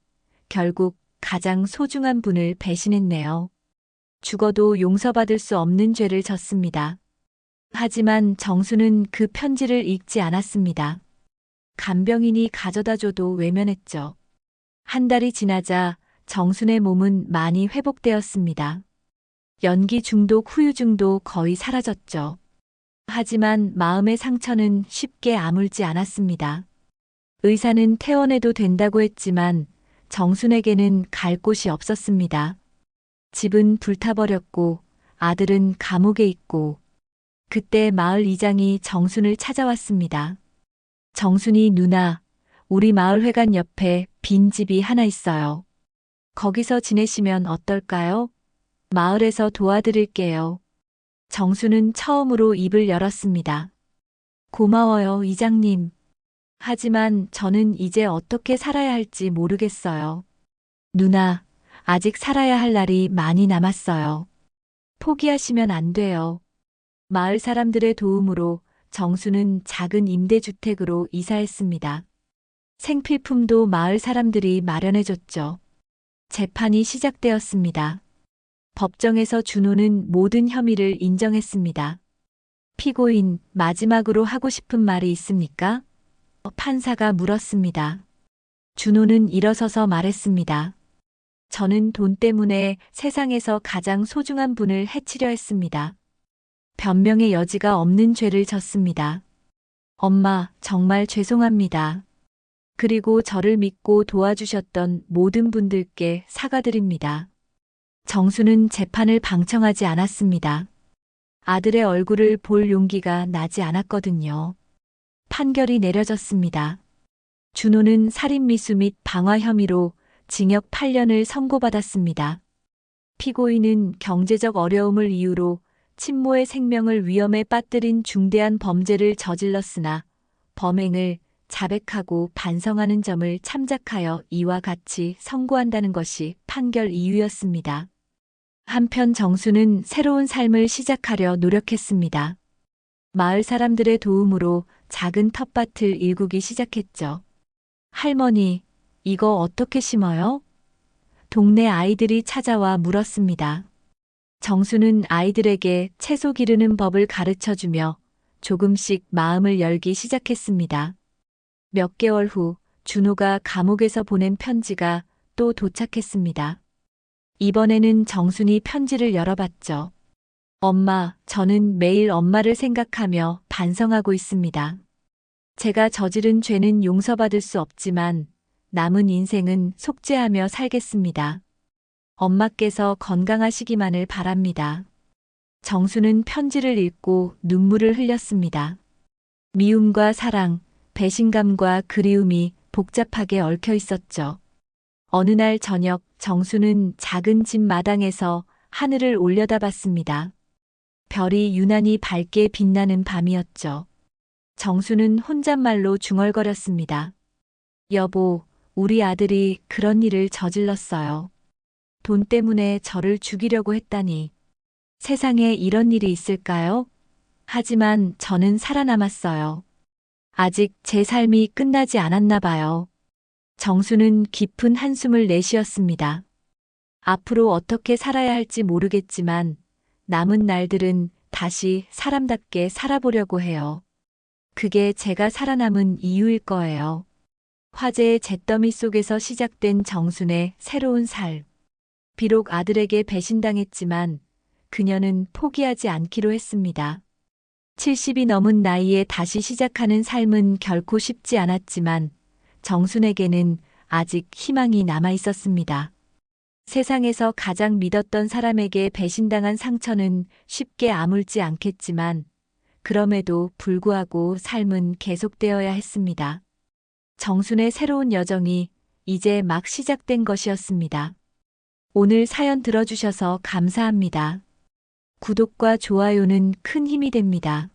결국 가장 소중한 분을 배신했네요. 죽어도 용서받을 수 없는 죄를 졌습니다. 하지만 정수는 그 편지를 읽지 않았습니다. 간병인이 가져다 줘도 외면했죠. 한 달이 지나자 정순의 몸은 많이 회복되었습니다. 연기 중독, 후유 중독 거의 사라졌죠. 하지만 마음의 상처는 쉽게 아물지 않았습니다. 의사는 퇴원해도 된다고 했지만 정순에게는 갈 곳이 없었습니다. 집은 불타버렸고 아들은 감옥에 있고 그때 마을 이장이 정순을 찾아왔습니다. 정순이 누나, 우리 마을 회관 옆에 빈 집이 하나 있어요. 거기서 지내시면 어떨까요? 마을에서 도와드릴게요. 정수는 처음으로 입을 열었습니다. 고마워요, 이장님. 하지만 저는 이제 어떻게 살아야 할지 모르겠어요. 누나, 아직 살아야 할 날이 많이 남았어요. 포기하시면 안 돼요. 마을 사람들의 도움으로 정수는 작은 임대주택으로 이사했습니다. 생필품도 마을 사람들이 마련해줬죠. 재판이 시작되었습니다. 법정에서 준호는 모든 혐의를 인정했습니다. 피고인, 마지막으로 하고 싶은 말이 있습니까? 판사가 물었습니다. 준호는 일어서서 말했습니다. 저는 돈 때문에 세상에서 가장 소중한 분을 해치려 했습니다. 변명의 여지가 없는 죄를 졌습니다. 엄마, 정말 죄송합니다. 그리고 저를 믿고 도와주셨던 모든 분들께 사과드립니다. 정수는 재판을 방청하지 않았습니다. 아들의 얼굴을 볼 용기가 나지 않았거든요. 판결이 내려졌습니다. 준호는 살인미수 및 방화 혐의로 징역 8년을 선고받았습니다. 피고인은 경제적 어려움을 이유로 친모의 생명을 위험에 빠뜨린 중대한 범죄를 저질렀으나 범행을 자백하고 반성하는 점을 참작하여 이와 같이 선고한다는 것이 판결 이유였습니다. 한편 정수는 새로운 삶을 시작하려 노력했습니다. 마을 사람들의 도움으로 작은 텃밭을 일구기 시작했죠. 할머니, 이거 어떻게 심어요? 동네 아이들이 찾아와 물었습니다. 정수는 아이들에게 채소 기르는 법을 가르쳐주며 조금씩 마음을 열기 시작했습니다. 몇 개월 후 준호가 감옥에서 보낸 편지가 또 도착했습니다. 이번에는 정순이 편지를 열어봤죠. 엄마, 저는 매일 엄마를 생각하며 반성하고 있습니다. 제가 저지른 죄는 용서받을 수 없지만 남은 인생은 속죄하며 살겠습니다. 엄마께서 건강하시기만을 바랍니다. 정수는 편지를 읽고 눈물을 흘렸습니다. 미움과 사랑, 배신감과 그리움이 복잡하게 얽혀 있었죠. 어느 날 저녁 정수는 작은 집 마당에서 하늘을 올려다봤습니다. 별이 유난히 밝게 빛나는 밤이었죠. 정수는 혼잣말로 중얼거렸습니다. 여보, 우리 아들이 그런 일을 저질렀어요. 돈 때문에 저를 죽이려고 했다니. 세상에 이런 일이 있을까요? 하지만 저는 살아남았어요. 아직 제 삶이 끝나지 않았나 봐요. 정수는 깊은 한숨을 내쉬었습니다. 앞으로 어떻게 살아야 할지 모르겠지만 남은 날들은 다시 사람답게 살아보려고 해요. 그게 제가 살아남은 이유일 거예요. 화재의 잿더미 속에서 시작된 정순의 새로운 삶. 비록 아들에게 배신당했지만 그녀는 포기하지 않기로 했습니다. 70이 넘은 나이에 다시 시작하는 삶은 결코 쉽지 않았지만 정순에게는 아직 희망이 남아 있었습니다. 세상에서 가장 믿었던 사람에게 배신당한 상처는 쉽게 아물지 않겠지만 그럼에도 불구하고 삶은 계속되어야 했습니다. 정순의 새로운 여정이 이제 막 시작된 것이었습니다. 오늘 사연 들어주셔서 감사합니다. 구독과 좋아요는 큰 힘이 됩니다.